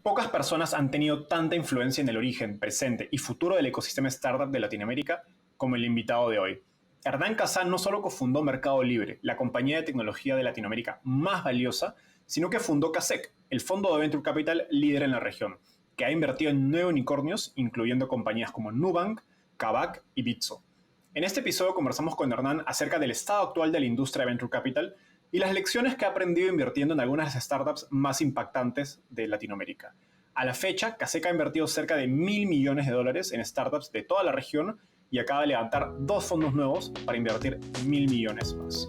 Pocas personas han tenido tanta influencia en el origen, presente y futuro del ecosistema startup de Latinoamérica como el invitado de hoy. Hernán Kazan no solo cofundó Mercado Libre, la compañía de tecnología de Latinoamérica más valiosa, sino que fundó Kasek, el fondo de Venture Capital líder en la región, que ha invertido en 9 unicornios, incluyendo compañías como Nubank, Kavak y Bitso. En este episodio conversamos con Hernán acerca del estado actual de la industria de Venture Capital y las lecciones que ha aprendido invirtiendo en algunas de las startups más impactantes de Latinoamérica. A la fecha, Kasek ha invertido cerca de $1.000 millones en startups de toda la región y acaba de levantar 2 fondos nuevos para invertir $1.000 millones más.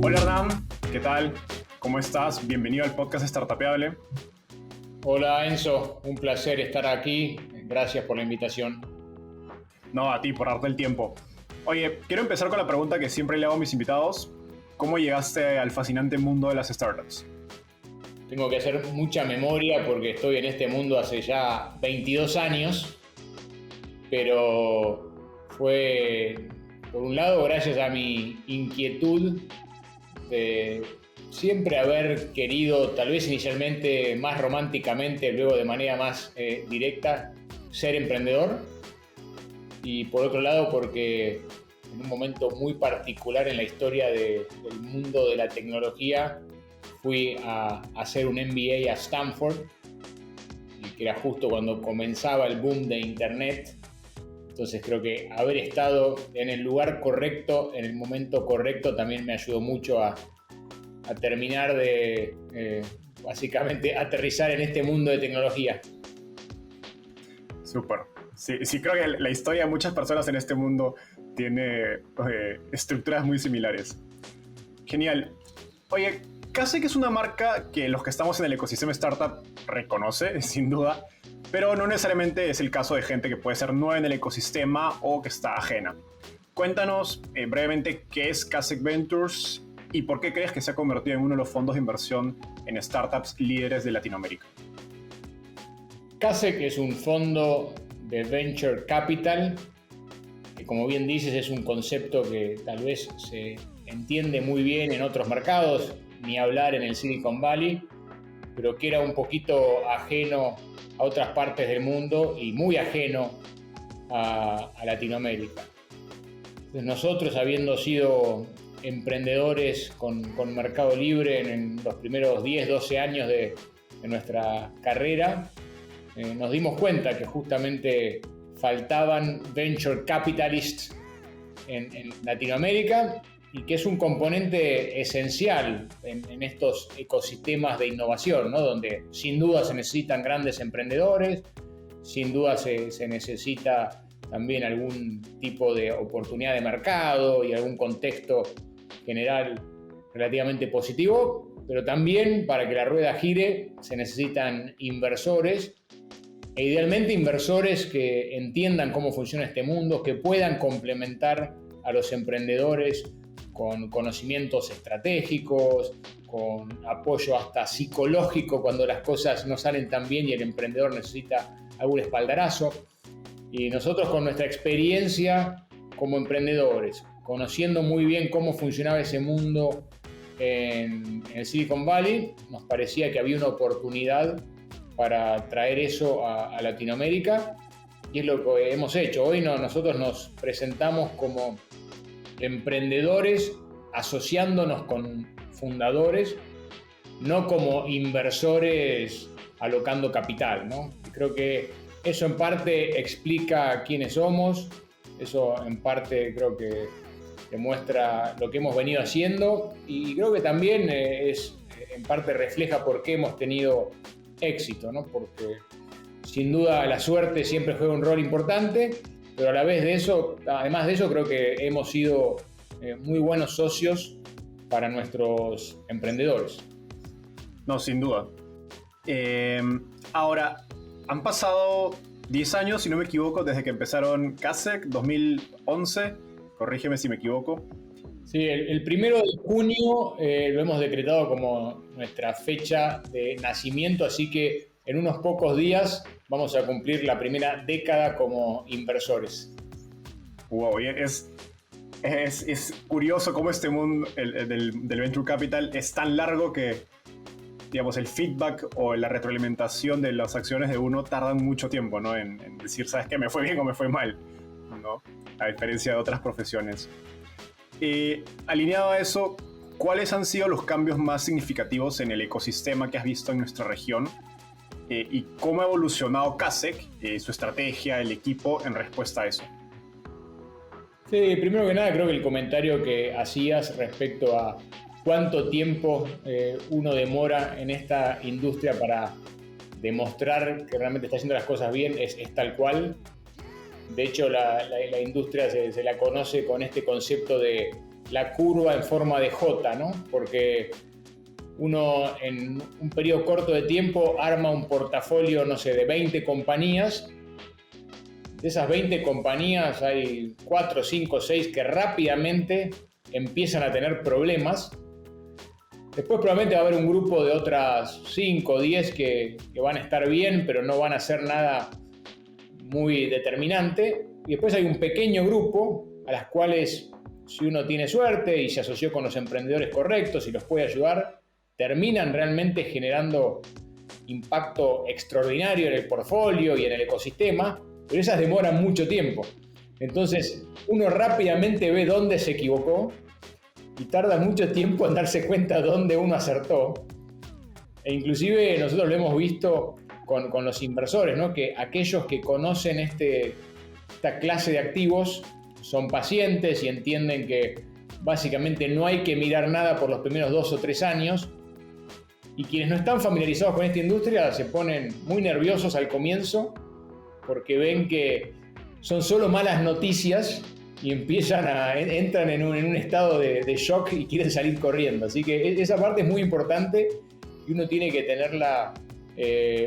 Hola Hernán, ¿qué tal? ¿Cómo estás? Bienvenido al podcast Startupeable. Hola Enzo, un placer estar aquí. Gracias por la invitación. No, a ti por darte el tiempo. Oye, quiero empezar con la pregunta que siempre le hago a mis invitados. ¿Cómo llegaste al fascinante mundo de las startups? Tengo que hacer mucha memoria porque estoy en este mundo hace ya 22 años, pero fue, por un lado, gracias a mi inquietud de siempre haber querido, tal vez inicialmente más románticamente, luego de manera más directa, ser emprendedor. Y por otro lado, porque en un momento muy particular en la historia del mundo de la tecnología, fui a hacer un MBA a Stanford, que era justo cuando comenzaba el boom de Internet. Entonces creo que haber estado en el lugar correcto, en el momento correcto, también me ayudó mucho a terminar de, básicamente, aterrizar en este mundo de tecnología. Súper. Sí, creo que la historia de muchas personas en este mundo tiene estructuras muy similares. Genial. Oye, Kasek es una marca que los que estamos en el ecosistema startup reconoce, sin duda, pero no necesariamente es el caso de gente que puede ser nueva en el ecosistema o que está ajena. Cuéntanos brevemente qué es Kasek Ventures y por qué crees que se ha convertido en uno de los fondos de inversión en startups líderes de Latinoamérica. Kasek es un fondo de Venture Capital, que como bien dices es un concepto que tal vez se entiende muy bien en otros mercados, ni hablar en el Silicon Valley, pero que era un poquito ajeno a otras partes del mundo y muy ajeno a Latinoamérica. Entonces nosotros, habiendo sido emprendedores con Mercado Libre en los primeros 10, 12 años de nuestra carrera, nos dimos cuenta que justamente faltaban venture capitalists en Latinoamérica y que es un componente esencial en estos ecosistemas de innovación, ¿no? Donde sin duda se necesitan grandes emprendedores, sin duda se necesita también algún tipo de oportunidad de mercado y algún contexto general relativamente positivo, pero también para que la rueda gire se necesitan inversores. E idealmente inversores que entiendan cómo funciona este mundo, que puedan complementar a los emprendedores con conocimientos estratégicos, con apoyo hasta psicológico cuando las cosas no salen tan bien y el emprendedor necesita algún espaldarazo. Y nosotros, con nuestra experiencia como emprendedores, conociendo muy bien cómo funcionaba ese mundo en el Silicon Valley, nos parecía que había una oportunidad para traer eso a Latinoamérica, y es lo que hemos hecho. Hoy nosotros nos presentamos como emprendedores asociándonos con fundadores, no como inversores alocando capital, ¿no? Y creo que eso en parte explica quiénes somos, eso en parte creo que demuestra lo que hemos venido haciendo, y creo que también en parte refleja por qué hemos tenido éxito, ¿no? Porque sin duda la suerte siempre juega un rol importante, pero además de eso, creo que hemos sido muy buenos socios para nuestros emprendedores. No, sin duda. Ahora, han pasado 10 años, si no me equivoco, desde que empezaron Kasek, 2011, corrígeme si me equivoco. Sí, el 1 de junio lo hemos decretado como nuestra fecha de nacimiento, así que en unos pocos días vamos a cumplir la primera década como inversores. Wow, es Es curioso cómo este mundo del Venture Capital es tan largo que, digamos, el feedback o la retroalimentación de las acciones de uno tardan mucho tiempo, ¿no? En decir, ¿sabes qué? Me fue bien o me fue mal, ¿no? A diferencia de otras profesiones. Alineado a eso, ¿cuáles han sido los cambios más significativos en el ecosistema que has visto en nuestra región? ¿Y cómo ha evolucionado Kasek, su estrategia, el equipo, en respuesta a eso? Sí, primero que nada creo que el comentario que hacías respecto a cuánto tiempo uno demora en esta industria para demostrar que realmente está haciendo las cosas bien es tal cual. De hecho, la industria se la conoce con este concepto de la curva en forma de J, ¿no? Porque uno en un periodo corto de tiempo arma un portafolio, no sé, de 20 compañías. De esas 20 compañías hay 4, 5, 6 que rápidamente empiezan a tener problemas. Después probablemente va a haber un grupo de otras 5 o 10 que van a estar bien, pero no van a hacer nada muy determinante. Y después hay un pequeño grupo a las cuales, si uno tiene suerte y se asoció con los emprendedores correctos y los puede ayudar, terminan realmente generando impacto extraordinario en el portfolio y en el ecosistema, pero esas demoran mucho tiempo. Entonces, uno rápidamente ve dónde se equivocó y tarda mucho tiempo en darse cuenta dónde uno acertó. E inclusive nosotros lo hemos visto con los inversores, ¿no? Que aquellos que conocen esta clase de activos son pacientes y entienden que básicamente no hay que mirar nada por los primeros 2 o 3 años. Y quienes no están familiarizados con esta industria se ponen muy nerviosos al comienzo porque ven que son solo malas noticias y entran en un estado de shock y quieren salir corriendo. Así que esa parte es muy importante y uno tiene que tenerla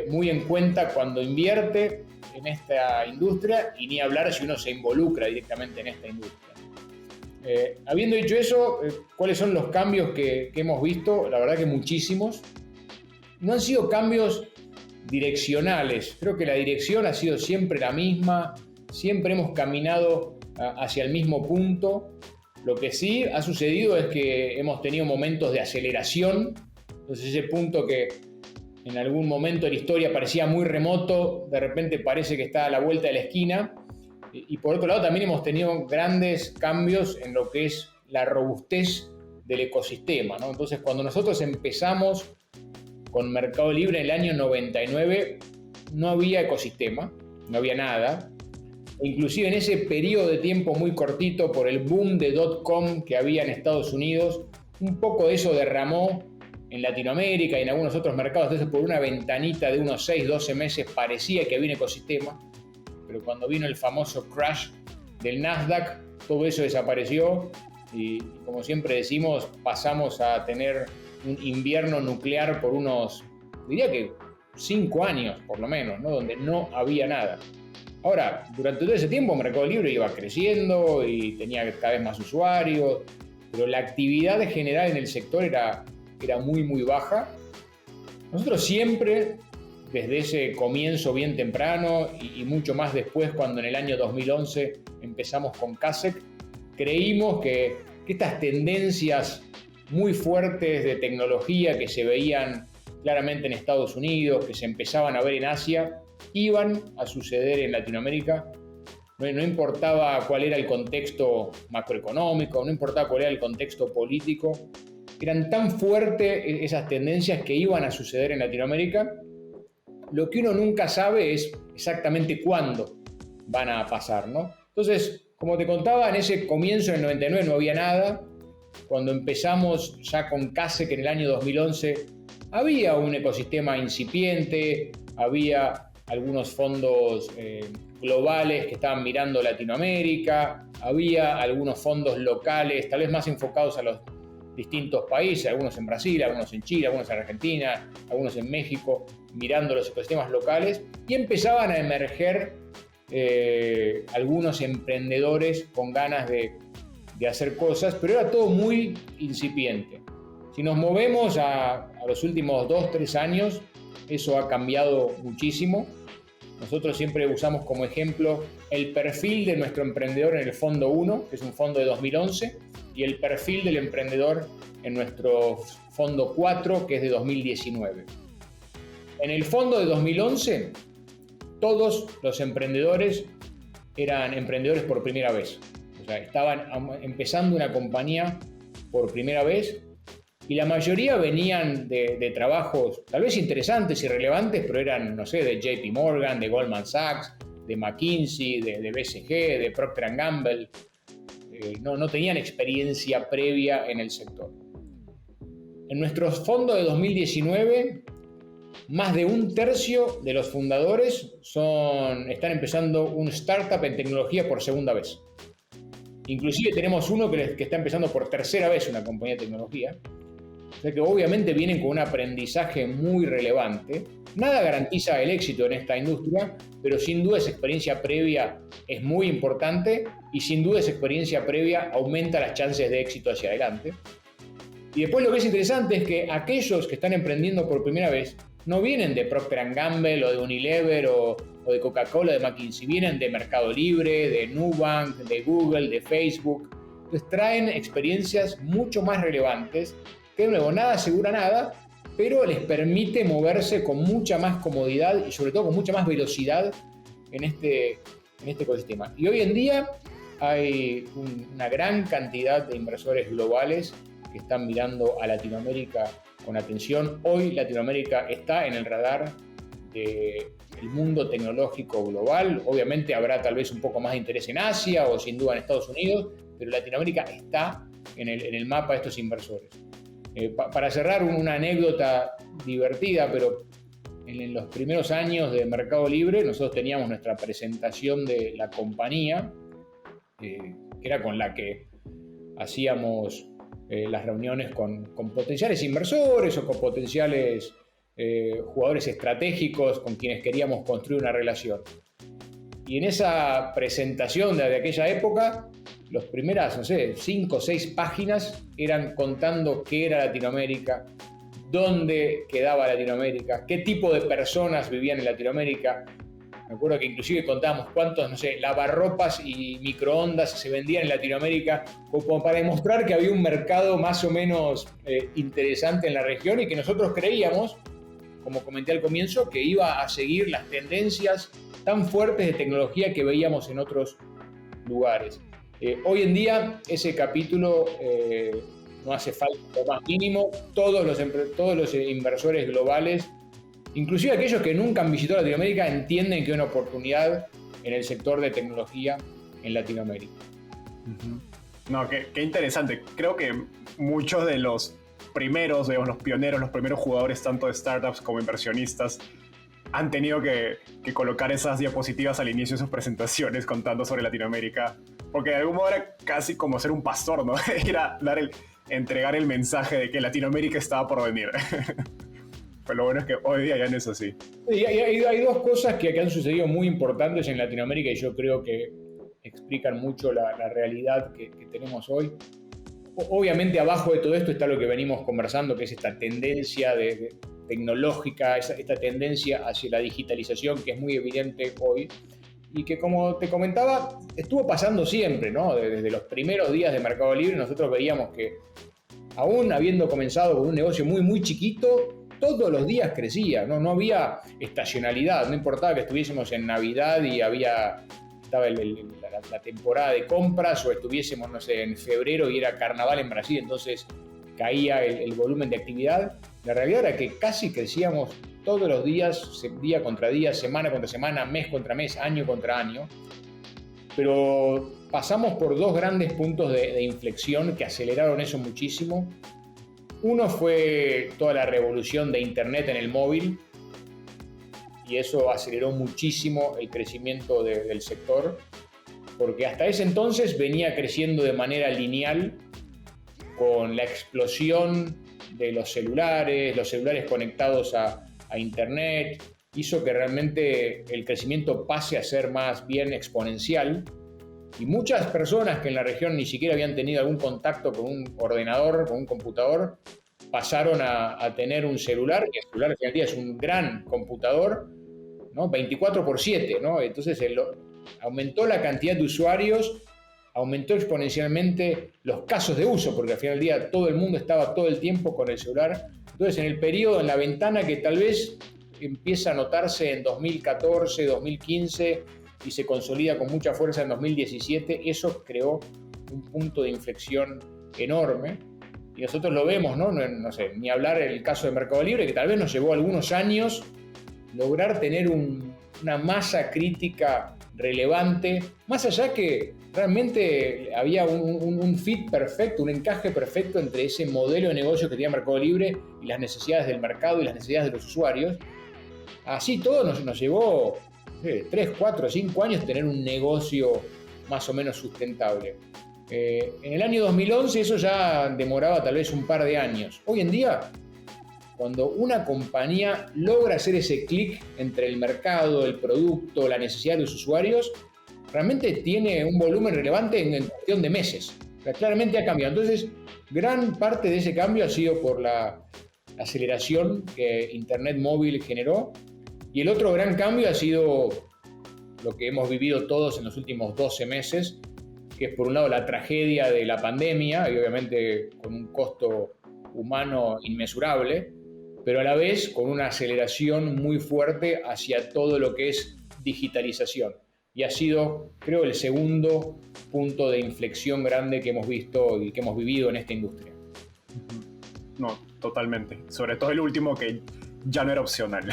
muy en cuenta cuando invierte en esta industria y ni hablar si uno se involucra directamente en esta industria. Habiendo dicho eso, ¿cuáles son los cambios que hemos visto? La verdad que muchísimos. No han sido cambios direccionales. Creo que la dirección ha sido siempre la misma. Siempre hemos caminado hacia el mismo punto. Lo que sí ha sucedido es que hemos tenido momentos de aceleración. Entonces ese punto que en algún momento de la historia parecía muy remoto, de repente parece que está a la vuelta de la esquina. Y por otro lado también hemos tenido grandes cambios en lo que es la robustez del ecosistema, ¿no? Entonces cuando nosotros empezamos con Mercado Libre en el año 99 no había ecosistema, no había nada. Inclusive en ese periodo de tiempo muy cortito, por el boom de .com que había en Estados Unidos, un poco de eso derramó en Latinoamérica y en algunos otros mercados. Entonces por una ventanita de unos 6, 12 meses parecía que había un ecosistema, pero cuando vino el famoso crash del Nasdaq, todo eso desapareció y como siempre decimos, pasamos a tener un invierno nuclear por unos, diría que 5 años por lo menos, ¿no? Donde no había nada. Ahora, durante todo ese tiempo Mercado Libre iba creciendo y tenía cada vez más usuarios, pero la actividad general en el sector era muy, muy baja. Nosotros siempre, desde ese comienzo bien temprano y mucho más después, cuando en el año 2011 empezamos con Kasek, creímos que estas tendencias muy fuertes de tecnología que se veían claramente en Estados Unidos, que se empezaban a ver en Asia, iban a suceder en Latinoamérica. No importaba cuál era el contexto macroeconómico, no importaba cuál era el contexto político, eran tan fuertes esas tendencias que iban a suceder en Latinoamérica. Lo que uno nunca sabe es exactamente cuándo van a pasar, ¿no? Entonces, como te contaba, en ese comienzo del 99 no había nada. Cuando empezamos ya con Kasek en el año 2011, había un ecosistema incipiente, había algunos fondos globales que estaban mirando Latinoamérica, había algunos fondos locales, tal vez más enfocados a los distintos países, algunos en Brasil, algunos en Chile, algunos en Argentina, algunos en México, mirando los ecosistemas locales, y empezaban a emerger algunos emprendedores con ganas de hacer cosas, pero era todo muy incipiente. Si nos movemos a los últimos 2-3 años, eso ha cambiado muchísimo. Nosotros siempre usamos como ejemplo el perfil de nuestro emprendedor en el fondo 1, que es un fondo de 2011, y el perfil del emprendedor en nuestro fondo 4, que es de 2019. En el fondo de 2011, todos los emprendedores eran emprendedores por primera vez. O sea, estaban empezando una compañía por primera vez y la mayoría venían de trabajos tal vez interesantes y relevantes, pero eran, no sé, de JP Morgan, de Goldman Sachs, de McKinsey, de BCG, de Procter & Gamble. No tenían experiencia previa en el sector. En nuestros fondos de 2019, más de un tercio de los fundadores están empezando un startup en tecnología por segunda vez. Inclusive tenemos uno que está empezando por tercera vez una compañía de tecnología. O sea que obviamente vienen con un aprendizaje muy relevante. Nada garantiza el éxito en esta industria, pero sin duda esa experiencia previa es muy importante y sin duda esa experiencia previa aumenta las chances de éxito hacia adelante. Y después lo que es interesante es que aquellos que están emprendiendo por primera vez no vienen de Procter & Gamble o de Unilever o de Coca-Cola, de McKinsey, vienen de Mercado Libre, de Nubank, de Google, de Facebook. Entonces traen experiencias mucho más relevantes, que de nuevo nada asegura nada, pero les permite moverse con mucha más comodidad y sobre todo con mucha más velocidad en este ecosistema. Y hoy en día hay una gran cantidad de inversores globales que están mirando a Latinoamérica con atención. Hoy Latinoamérica está en el radar del mundo tecnológico global. Obviamente habrá tal vez un poco más de interés en Asia o sin duda en Estados Unidos, pero Latinoamérica está en el mapa de estos inversores. Para cerrar, una anécdota divertida, pero en los primeros años de Mercado Libre nosotros teníamos nuestra presentación de la compañía, que era con la que hacíamos las reuniones con potenciales inversores o con potenciales jugadores estratégicos con quienes queríamos construir una relación. Y en esa presentación de aquella época, las primeras, no sé, 5 o 6 páginas eran contando qué era Latinoamérica, dónde quedaba Latinoamérica, qué tipo de personas vivían en Latinoamérica. Me acuerdo que inclusive contábamos cuántos, no sé, lavarropas y microondas se vendían en Latinoamérica, como para demostrar que había un mercado más o menos interesante en la región y que nosotros creíamos, como comenté al comienzo, que iba a seguir las tendencias tan fuertes de tecnología que veíamos en otros lugares. Hoy en día ese capítulo no hace falta lo más mínimo. Todos los inversores globales, inclusive aquellos que nunca han visitado Latinoamérica, entienden que hay una oportunidad en el sector de tecnología en Latinoamérica. No, qué interesante. Creo que muchos de los primeros, digamos, los pioneros, los primeros jugadores tanto de startups como inversionistas han tenido que colocar esas diapositivas al inicio de sus presentaciones contando sobre Latinoamérica, porque de algún modo era casi como ser un pastor, ¿no? Era entregar el mensaje de que Latinoamérica estaba por venir. Pero lo bueno es que hoy día ya no es así. Y hay dos cosas que han sucedido muy importantes en Latinoamérica y yo creo que explican mucho la realidad que tenemos hoy. Obviamente abajo de todo esto está lo que venimos conversando, que es esta tendencia tecnológica, esta tendencia hacia la digitalización que es muy evidente hoy y que, como te comentaba, estuvo pasando siempre, ¿no? Desde los primeros días de Mercado Libre nosotros veíamos que, aún habiendo comenzado con un negocio muy, muy chiquito, todos los días crecía, ¿no? No había estacionalidad, no importaba que estuviésemos en Navidad y estaba la temporada de compras o estuviésemos, no sé, en febrero y era carnaval en Brasil, entonces caía el volumen de actividad. La realidad era que casi crecíamos todos los días, día contra día, semana contra semana, mes contra mes, año contra año. Pero pasamos por dos grandes puntos de inflexión que aceleraron eso muchísimo. Uno fue toda la revolución de Internet en el móvil, y eso aceleró muchísimo el crecimiento del sector, porque hasta ese entonces venía creciendo de manera lineal con la explosión de los celulares conectados a Internet, hizo que realmente el crecimiento pase a ser más bien exponencial, y muchas personas que en la región ni siquiera habían tenido algún contacto con un ordenador, con un computador, pasaron a tener un celular, que el celular en realidad es un gran computador, ¿no? 24/7, ¿no? Entonces aumentó la cantidad de usuarios, aumentó exponencialmente los casos de uso, porque al final del día todo el mundo estaba todo el tiempo con el celular. Entonces, en el periodo, en la ventana que tal vez empieza a notarse en 2014, 2015 y se consolida con mucha fuerza en 2017, eso creó un punto de inflexión enorme. Y nosotros lo vemos, ¿no? No sé, ni hablar el caso de Mercado Libre, que tal vez nos llevó algunos años lograr tener una masa crítica relevante, más allá que realmente había un fit perfecto, un encaje perfecto entre ese modelo de negocio que tenía Mercado Libre y las necesidades del mercado y las necesidades de los usuarios. Así todo nos llevó 3, 4, 5 años tener un negocio más o menos sustentable. En el año 2011 eso ya demoraba tal vez un par de años. Hoy en día, cuando una compañía logra hacer ese clic entre el mercado, el producto, la necesidad de los usuarios, realmente tiene un volumen relevante en cuestión de meses. O sea, claramente ha cambiado. Entonces, gran parte de ese cambio ha sido por la aceleración que Internet móvil generó. Y el otro gran cambio ha sido lo que hemos vivido todos en los últimos 12 meses, que es por un lado la tragedia de la pandemia, y obviamente con un costo humano inmesurable, pero a la vez con una aceleración muy fuerte hacia todo lo que es digitalización. Y ha sido, creo, el segundo punto de inflexión grande que hemos visto y que hemos vivido en esta industria. No, totalmente. Sobre todo el último, que ya no era opcional.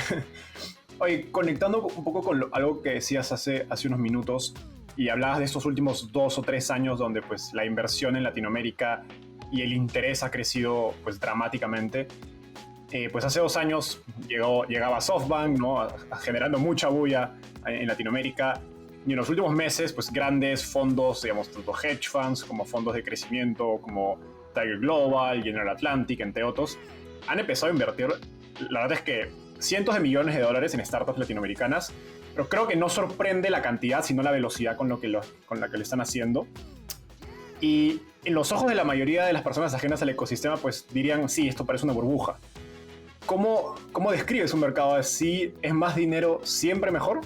Oye, conectando un poco con algo que decías hace unos minutos, y hablabas de estos últimos 2 o 3 años donde pues, la inversión en Latinoamérica y el interés ha crecido pues, dramáticamente. Pues hace 2 años llegaba SoftBank, ¿no? Generando mucha bulla en Latinoamérica. Y en los últimos meses, pues grandes fondos, digamos, tanto hedge funds como fondos de crecimiento, como Tiger Global, General Atlantic, entre otros, han empezado a invertir, la verdad es que cientos de millones de dólares en startups latinoamericanas, pero creo que no sorprende la cantidad, sino la velocidad con la que lo están haciendo. Y en los ojos de la mayoría de las personas ajenas al ecosistema, pues dirían, sí, esto parece una burbuja. ¿Cómo describes un mercado así? ¿Es más dinero siempre mejor?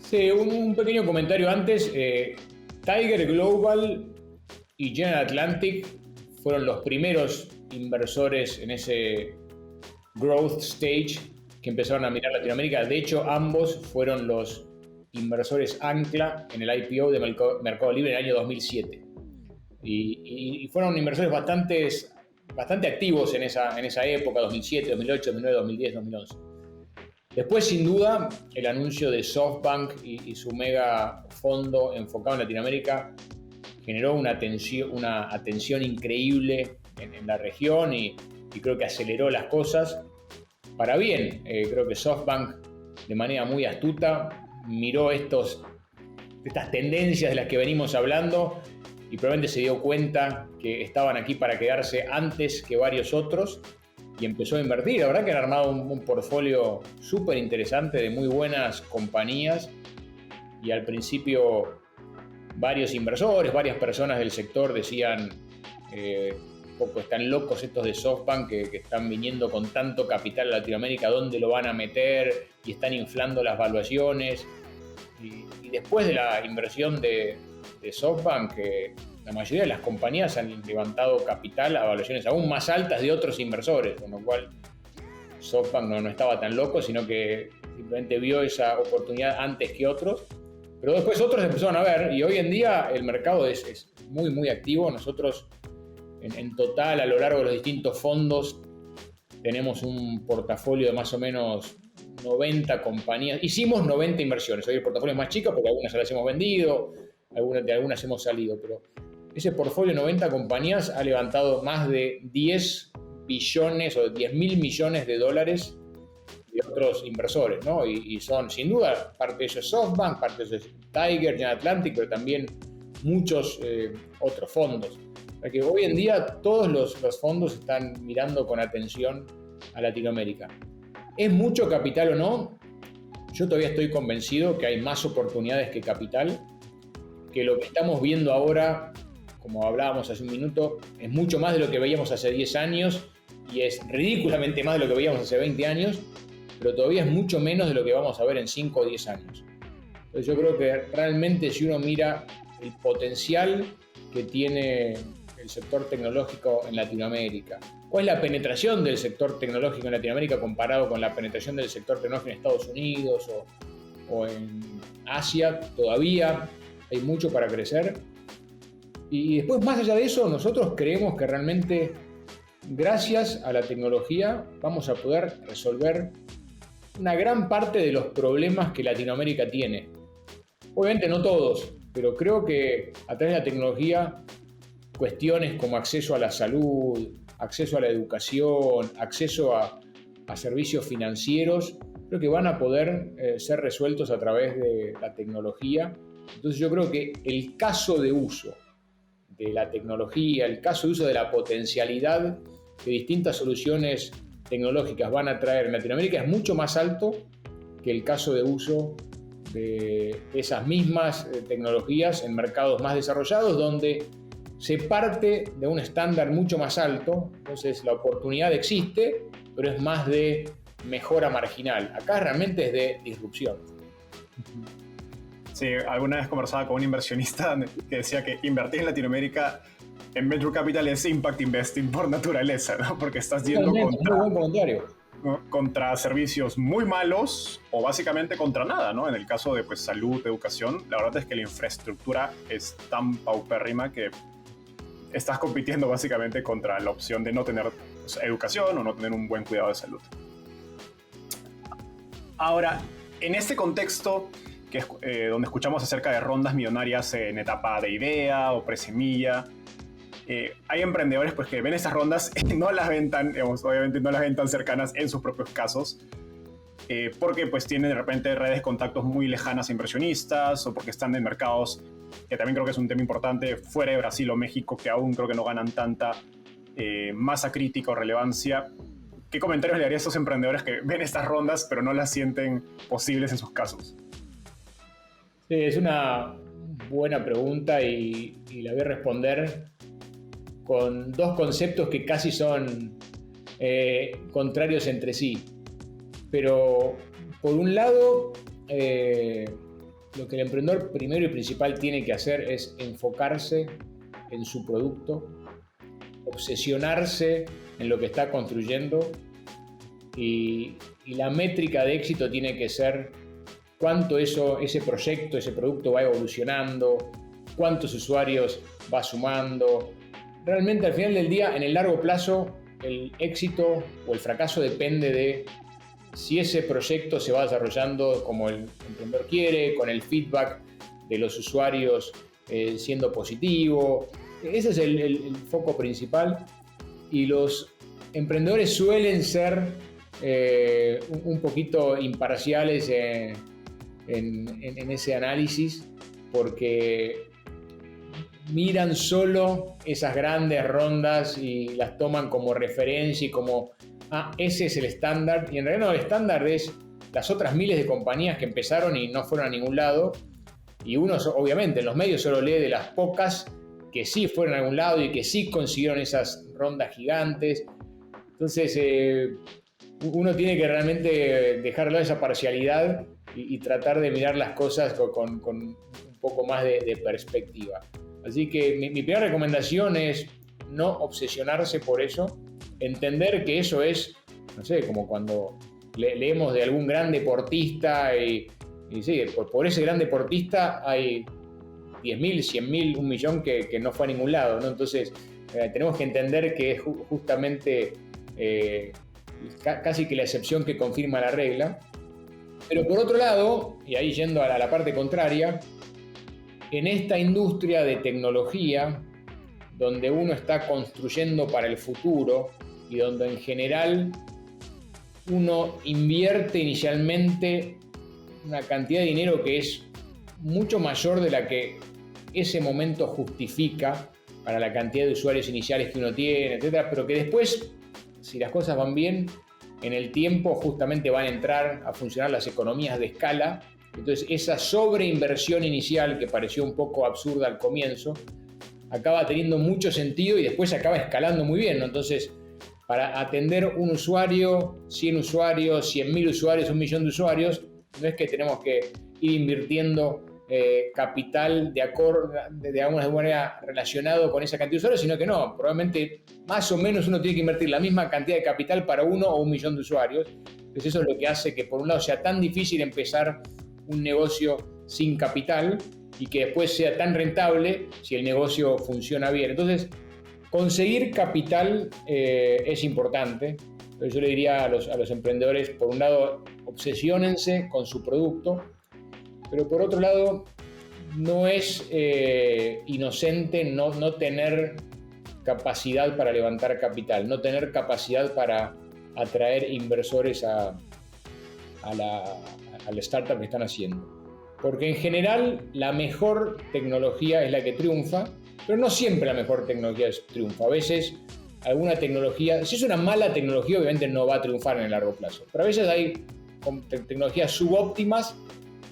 Sí, un pequeño comentario antes. Tiger Global y General Atlantic fueron los primeros inversores en ese growth stage que empezaron a mirar Latinoamérica. De hecho, ambos fueron los inversores ancla en el IPO de Mercado Libre en el año 2007. Y fueron inversores bastante activos en esa época, 2007, 2008, 2009, 2010, 2011. Después, sin duda, el anuncio de SoftBank y su mega fondo enfocado en Latinoamérica generó una atención increíble en la región y creo que aceleró las cosas para bien. Creo que SoftBank, de manera muy astuta, miró estas tendencias de las que venimos hablando y probablemente se dio cuenta que estaban aquí para quedarse antes que varios otros y empezó a invertir. La verdad que han armado un portfolio súper interesante de muy buenas compañías y al principio varios inversores, varias personas del sector decían poco están locos estos de SoftBank que están viniendo con tanto capital a Latinoamérica, ¿dónde lo van a meter? Y están inflando las valuaciones. Y después de la inversión de SoftBank, la mayoría de las compañías han levantado capital a valuaciones aún más altas de otros inversores, con lo cual SoftBank no estaba tan loco, sino que simplemente vio esa oportunidad antes que otros. Pero después otros empezaron a ver, y hoy en día el mercado es muy, muy activo. Nosotros, en total, a lo largo de los distintos fondos, tenemos un portafolio de más o menos 90 compañías. Hicimos 90 inversiones. Hoy el portafolio es más chico porque algunas se las hemos vendido, de algunas hemos salido, pero ese portfolio de 90 compañías ha levantado más de 10 billones o 10.000 millones de dólares de otros inversores, ¿no? Y son, sin duda, parte de eso es SoftBank, parte de eso es Tiger, General Atlantic, pero también muchos otros fondos. Porque hoy en día todos los fondos están mirando con atención a Latinoamérica. ¿Es mucho capital o no? Yo todavía estoy convencido que hay más oportunidades que capital, que lo que estamos viendo ahora, como hablábamos hace un minuto, es mucho más de lo que veíamos hace 10 años y es ridículamente más de lo que veíamos hace 20 años. pero todavía es mucho menos de lo que vamos a ver en 5 o 10 años. Entonces yo creo que realmente si uno mira el potencial que tiene el sector tecnológico en Latinoamérica, cuál es la penetración del sector tecnológico en Latinoamérica comparado con la penetración del sector tecnológico en Estados Unidos o en Asia, todavía hay mucho para crecer. Y después, más allá de eso, nosotros creemos que realmente gracias a la tecnología vamos a poder resolver una gran parte de los problemas que Latinoamérica tiene. Obviamente no todos, pero creo que a través de la tecnología cuestiones como acceso a la salud, acceso a la educación, acceso a servicios financieros, creo que van a poder ser resueltos a través de la tecnología. Entonces yo creo que el caso de uso de la tecnología, el caso de uso de la potencialidad que distintas soluciones tecnológicas van a traer en Latinoamérica es mucho más alto que el caso de uso de esas mismas tecnologías en mercados más desarrollados, donde se parte de un estándar mucho más alto. Entonces la oportunidad existe, pero es más de mejora marginal. Acá realmente es de disrupción. Sí, alguna vez conversaba con un inversionista que decía que invertir en Latinoamérica en Venture Capital es impact investing por naturaleza, ¿no? Porque estás yendo contra servicios muy malos o básicamente contra nada, ¿no? En el caso de pues, salud, educación, la verdad es que la infraestructura es tan paupérrima que estás compitiendo básicamente contra la opción de no tener educación o no tener un buen cuidado de salud. Ahora, en este contexto, que es donde escuchamos acerca de rondas millonarias en etapa de idea o presemilla, hay emprendedores pues, que ven estas rondas y no las ven tan, digamos, obviamente no las ven tan cercanas en sus propios casos, porque pues, tienen de repente redes de contactos muy lejanas a inversionistas o porque están en mercados, que también creo que es un tema importante, fuera de Brasil o México, que aún creo que no ganan tanta masa crítica o relevancia. ¿Qué comentarios le haría a estos emprendedores que ven estas rondas pero no las sienten posibles en sus casos? Sí, es una buena pregunta y la voy a responder con dos conceptos que casi son contrarios entre sí. Pero por un lado, lo que el emprendedor primero y principal tiene que hacer es enfocarse en su producto, obsesionarse en lo que está construyendo y la métrica de éxito tiene que ser cuánto ese proyecto, ese producto va evolucionando, cuántos usuarios va sumando. Realmente al final del día, en el largo plazo, el éxito o el fracaso depende de si ese proyecto se va desarrollando como el emprendedor quiere, con el feedback de los usuarios siendo positivo. Ese es el foco principal y los emprendedores suelen ser un poquito imparciales en ese análisis porque miran solo esas grandes rondas y las toman como referencia y como ese es el estándar, y en realidad no, el estándar es las otras miles de compañías que empezaron y no fueron a ningún lado, y uno obviamente en los medios solo lee de las pocas que sí fueron a algún lado y que sí consiguieron esas rondas gigantes. Entonces uno tiene que realmente dejar de lado esa parcialidad y tratar de mirar las cosas con un poco más de perspectiva. Así que mi primera recomendación es no obsesionarse por eso, entender que eso es, no sé, como cuando leemos de algún gran deportista y sí, por ese gran deportista hay 10.000, 100.000, 1 millón que no fue a ningún lado, ¿no? Entonces tenemos que entender que es justamente casi que la excepción que confirma la regla. Pero por otro lado, y ahí yendo a la parte contraria, en esta industria de tecnología, donde uno está construyendo para el futuro y donde en general uno invierte inicialmente una cantidad de dinero que es mucho mayor de la que ese momento justifica para la cantidad de usuarios iniciales que uno tiene, etcétera, pero que después, si las cosas van bien, en el tiempo justamente van a entrar a funcionar las economías de escala. Entonces esa sobreinversión inicial que pareció un poco absurda al comienzo acaba teniendo mucho sentido y después acaba escalando muy bien, ¿no? Entonces para atender un usuario, 100 usuarios, 100.000 usuarios, 1 millón de usuarios, no es que tenemos que ir invirtiendo capital de alguna manera relacionado con esa cantidad de usuarios, sino que no, probablemente más o menos uno tiene que invertir la misma cantidad de capital para 1 o 1 millón de usuarios. Entonces eso es lo que hace que por un lado sea tan difícil empezar un negocio sin capital y que después sea tan rentable si el negocio funciona bien. Entonces, conseguir capital es importante. Entonces yo le diría a los emprendedores, por un lado, obsesionense con su producto, pero por otro lado, no es inocente no tener capacidad para levantar capital, no tener capacidad para atraer inversores a la startup que están haciendo. Porque en general la mejor tecnología es la que triunfa, pero no siempre la mejor tecnología triunfa. A veces alguna tecnología, si es una mala tecnología, obviamente no va a triunfar en el largo plazo. Pero a veces hay tecnologías subóptimas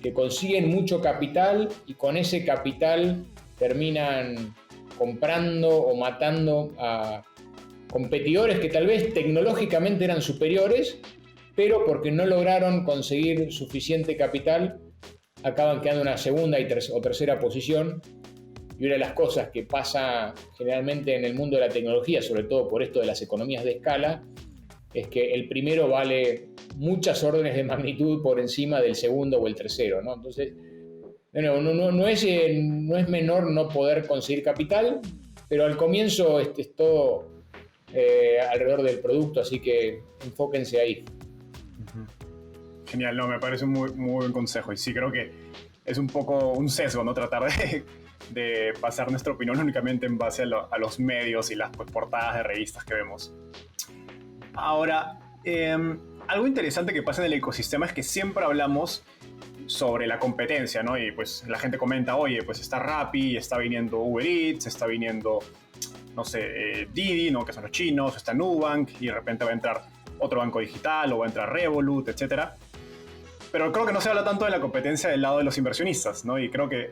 que consiguen mucho capital y con ese capital terminan comprando o matando a competidores que tal vez tecnológicamente eran superiores, pero porque no lograron conseguir suficiente capital, acaban quedando en una segunda o tercera posición. Y una de las cosas que pasa generalmente en el mundo de la tecnología, sobre todo por esto de las economías de escala, es que el primero vale muchas órdenes de magnitud por encima del segundo o el tercero, ¿no? Entonces, no es menor no poder conseguir capital, pero al comienzo es todo alrededor del producto, así que enfóquense ahí. Genial, no, me parece un muy buen consejo. Y sí, creo que es un poco un sesgo, ¿no? Tratar de basar nuestra opinión únicamente en base a los medios y las portadas de revistas que vemos. Ahora, algo interesante que pasa en el ecosistema es que siempre hablamos sobre la competencia, ¿no? Y pues la gente comenta, oye, pues está Rappi, está viniendo Uber Eats, está viniendo, no sé, Didi, ¿no? Que son los chinos, está Nubank, y de repente va a entrar otro banco digital, o va a entrar Revolut, etcétera. Pero creo que no se habla tanto de la competencia del lado de los inversionistas, ¿no? Y creo que,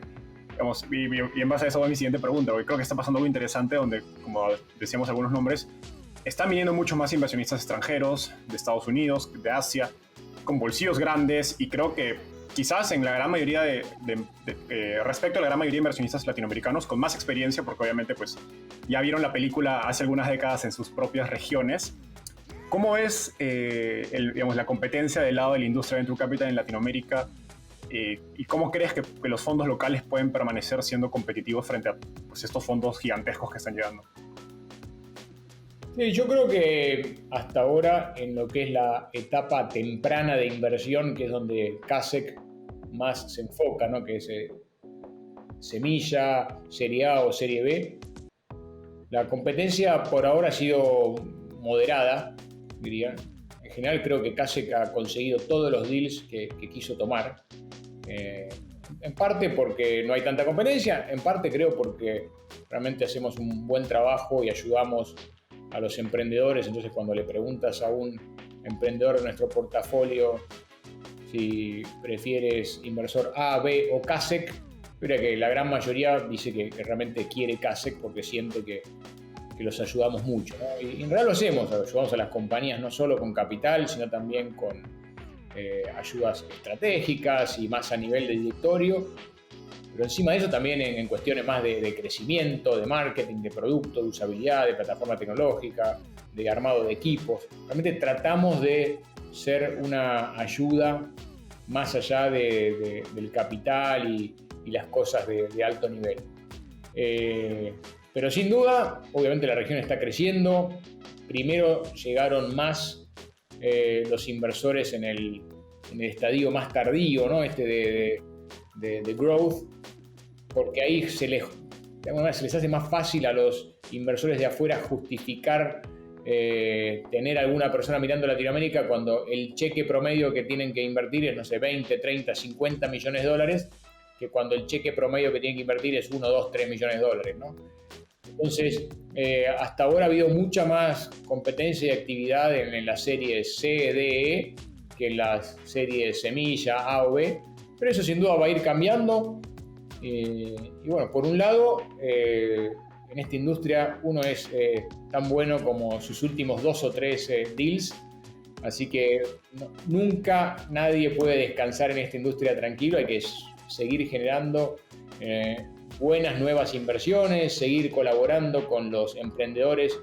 digamos, y en base a eso va mi siguiente pregunta, porque creo que está pasando algo interesante donde, como decíamos algunos nombres, están viniendo muchos más inversionistas extranjeros, de Estados Unidos, de Asia, con bolsillos grandes, y creo que quizás en la gran mayoría respecto a la gran mayoría de inversionistas latinoamericanos con más experiencia, porque obviamente pues ya vieron la película hace algunas décadas en sus propias regiones. ¿Cómo es digamos, la competencia del lado de la industria Venture Capital en Latinoamérica? ¿Y cómo crees que los fondos locales pueden permanecer siendo competitivos frente a pues, estos fondos gigantescos que están llegando? Sí, yo creo que hasta ahora, en lo que es la etapa temprana de inversión, que es donde Kasek más se enfoca, ¿no? Que es semilla, serie A o serie B, la competencia por ahora ha sido moderada, diría. En general creo que Kasek ha conseguido todos los deals que quiso tomar. En parte porque no hay tanta competencia, en parte creo porque realmente hacemos un buen trabajo y ayudamos a los emprendedores. Entonces cuando le preguntas a un emprendedor de nuestro portafolio si prefieres inversor A, B o Kasek, mira que la gran mayoría dice que realmente quiere Kasek porque siente que los ayudamos mucho, ¿no? Y en realidad lo hacemos, ayudamos a las compañías no solo con capital, sino también con ayudas estratégicas y más a nivel de directorio, pero encima de eso también en cuestiones más de crecimiento, de marketing, de producto, de usabilidad, de plataforma tecnológica, de armado de equipos. Realmente tratamos de ser una ayuda más allá del capital y las cosas de alto nivel. Pero sin duda, obviamente la región está creciendo. Primero llegaron más los inversores en el estadio más tardío, ¿no? De growth, porque ahí de alguna manera se les hace más fácil a los inversores de afuera justificar tener alguna persona mirando Latinoamérica cuando el cheque promedio que tienen que invertir es, no sé, 20, 30, 50 millones de dólares, que cuando el cheque promedio que tienen que invertir es 1, 2, 3 millones de dólares, ¿no? Entonces, hasta ahora ha habido mucha más competencia y actividad en las series C, D, E que en las series semilla, A o B, pero eso sin duda va a ir cambiando. Y bueno, por un lado, en esta industria uno es tan bueno como sus últimos 2 o 3 deals, así que nunca nadie puede descansar en esta industria tranquilo, hay que seguir generando buenas nuevas inversiones, seguir colaborando con los emprendedores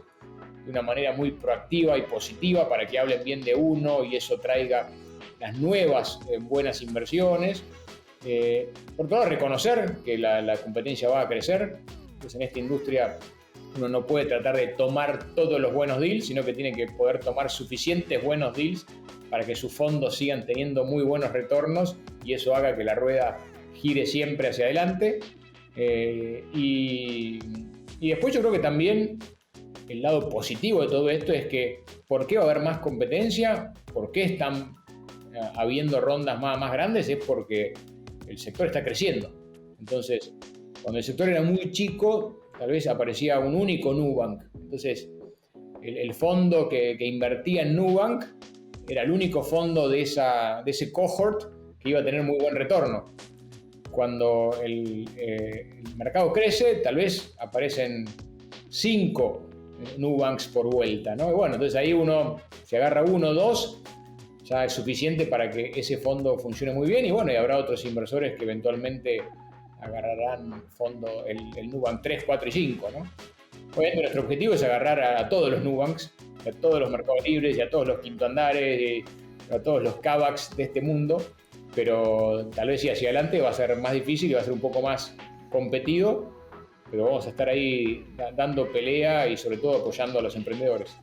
de una manera muy proactiva y positiva para que hablen bien de uno y eso traiga las nuevas buenas inversiones. Por otro lado, reconocer que la competencia va a crecer, pues en esta industria uno no puede tratar de tomar todos los buenos deals, sino que tiene que poder tomar suficientes buenos deals para que sus fondos sigan teniendo muy buenos retornos y eso haga que la rueda gire siempre hacia adelante. Y después yo creo que también el lado positivo de todo esto es que ¿por qué va a haber más competencia? ¿Por qué están habiendo rondas más grandes? Es porque el sector está creciendo. Entonces, cuando el sector era muy chico, tal vez aparecía un único Nubank. Entonces, el fondo que invertía en Nubank era el único fondo de ese cohort que iba a tener muy buen retorno. Cuando el mercado crece, tal vez aparecen 5 Nubanks por vuelta, ¿no? Y bueno, entonces ahí uno se agarra 1 o 2, ya es suficiente para que ese fondo funcione muy bien y bueno, y habrá otros inversores que eventualmente agarrarán fondo el Nubank 3, 4 y 5, ¿no? Obviamente nuestro objetivo es agarrar a todos los Nubanks, a todos los mercados libres y a todos los Quinto Andares y a todos los Kavaks de este mundo, pero tal vez si hacia adelante va a ser más difícil y va a ser un poco más competido, pero vamos a estar ahí dando pelea y sobre todo apoyando a los emprendedores.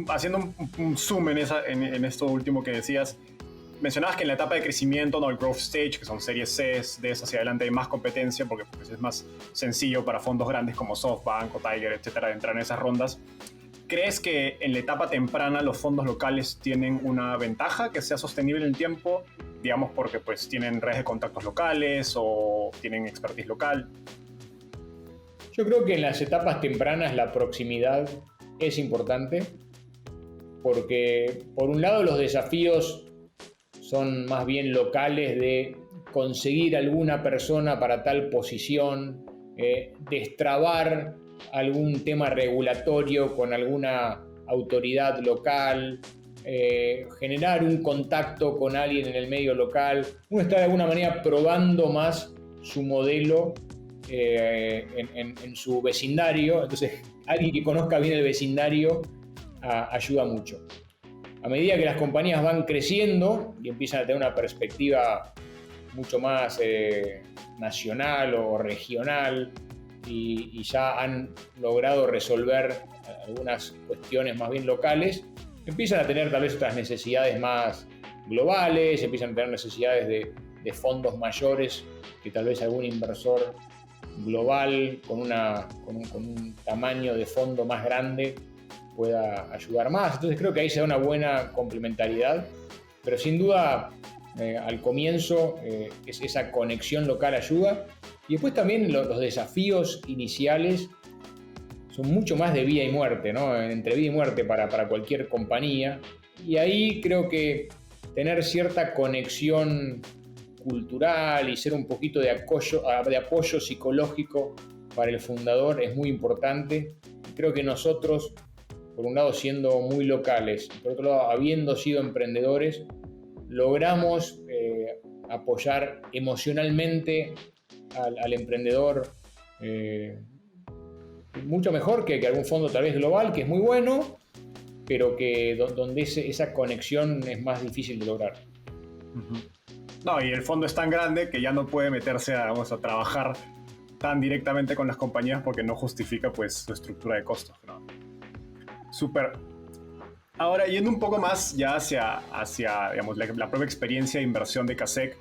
Haciendo un zoom en esto último que decías, mencionabas que en la etapa de crecimiento, ¿no? El growth stage, que son series C, de eso hacia adelante hay más competencia porque pues, es más sencillo para fondos grandes como SoftBank o Tiger, etcétera, de entrar en esas rondas. ¿Crees que en la etapa temprana los fondos locales tienen una ventaja que sea sostenible en el tiempo? Digamos porque pues tienen redes de contactos locales o tienen expertise local. Yo creo que en las etapas tempranas la proximidad es importante porque por un lado los desafíos son más bien locales de conseguir alguna persona para tal posición, destrabar algún tema regulatorio con alguna autoridad local, generar un contacto con alguien en el medio local. Uno está de alguna manera probando más su modelo en su vecindario, entonces alguien que conozca bien el vecindario ayuda mucho. A medida que las compañías van creciendo y empiezan a tener una perspectiva mucho más nacional o regional y ya han logrado resolver algunas cuestiones más bien locales, empiezan a tener tal vez otras necesidades más globales, empiezan a tener necesidades de fondos mayores que tal vez algún inversor global con un tamaño de fondo más grande pueda ayudar más. Entonces creo que ahí se da una buena complementariedad, pero sin duda al comienzo esa conexión local ayuda y después también los desafíos iniciales son mucho más de vida y muerte, ¿no? Entre vida y muerte para cualquier compañía y ahí creo que tener cierta conexión cultural y ser un poquito de apoyo psicológico para el fundador es muy importante. Creo que nosotros, por un lado siendo muy locales, por otro lado habiendo sido emprendedores, logramos apoyar emocionalmente al emprendedor mucho mejor que algún fondo tal vez global, que es muy bueno, pero que donde esa conexión es más difícil de lograr. Uh-huh. No, y el fondo es tan grande que ya no puede meterse a trabajar tan directamente con las compañías porque no justifica pues su estructura de costos, ¿no? Súper. Ahora, yendo un poco más ya hacia digamos, la propia experiencia de inversión de Cassec,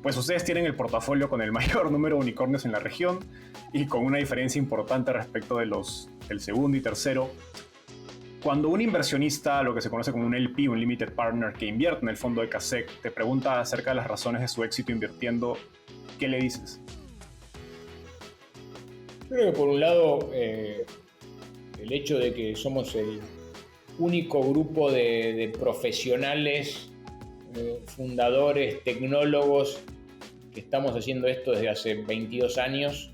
pues ustedes tienen el portafolio con el mayor número de unicornios en la región y con una diferencia importante respecto del segundo y tercero. Cuando un inversionista, lo que se conoce como un LP, un Limited Partner, que invierte en el fondo de Cassec, te pregunta acerca de las razones de su éxito invirtiendo, ¿qué le dices? Creo que por un lado, el hecho de que somos el único grupo de profesionales, fundadores, tecnólogos, que estamos haciendo esto desde hace 22 años,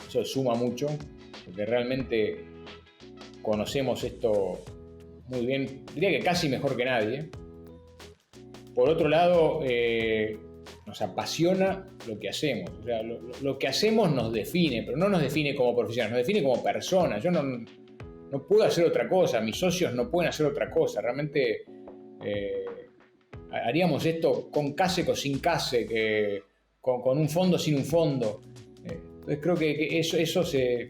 Eso suma mucho, porque realmente conocemos esto muy bien, diría que casi mejor que nadie. Por otro lado, nos apasiona lo que hacemos. O sea, lo que hacemos nos define, pero no nos define como profesionales, nos define como personas. Yo no puedo hacer otra cosa, mis socios no pueden hacer otra cosa. Realmente haríamos esto con CASEC o sin CASEC, con un fondo, sin un fondo. Entonces creo que eso se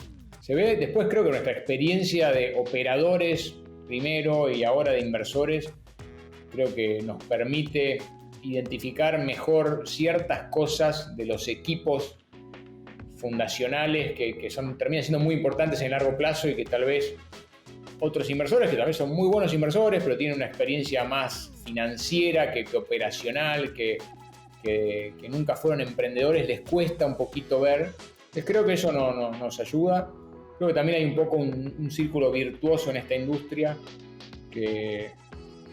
ve. Después creo que nuestra experiencia de operadores primero y ahora de inversores creo que nos permite identificar mejor ciertas cosas de los equipos fundacionales que terminan siendo muy importantes en el largo plazo y que tal vez otros inversores, que tal vez son muy buenos inversores, pero tienen una experiencia más financiera que operacional, que nunca fueron emprendedores, les cuesta un poquito ver. Entonces creo que eso nos ayuda. Creo que también hay un poco un círculo virtuoso en esta industria, que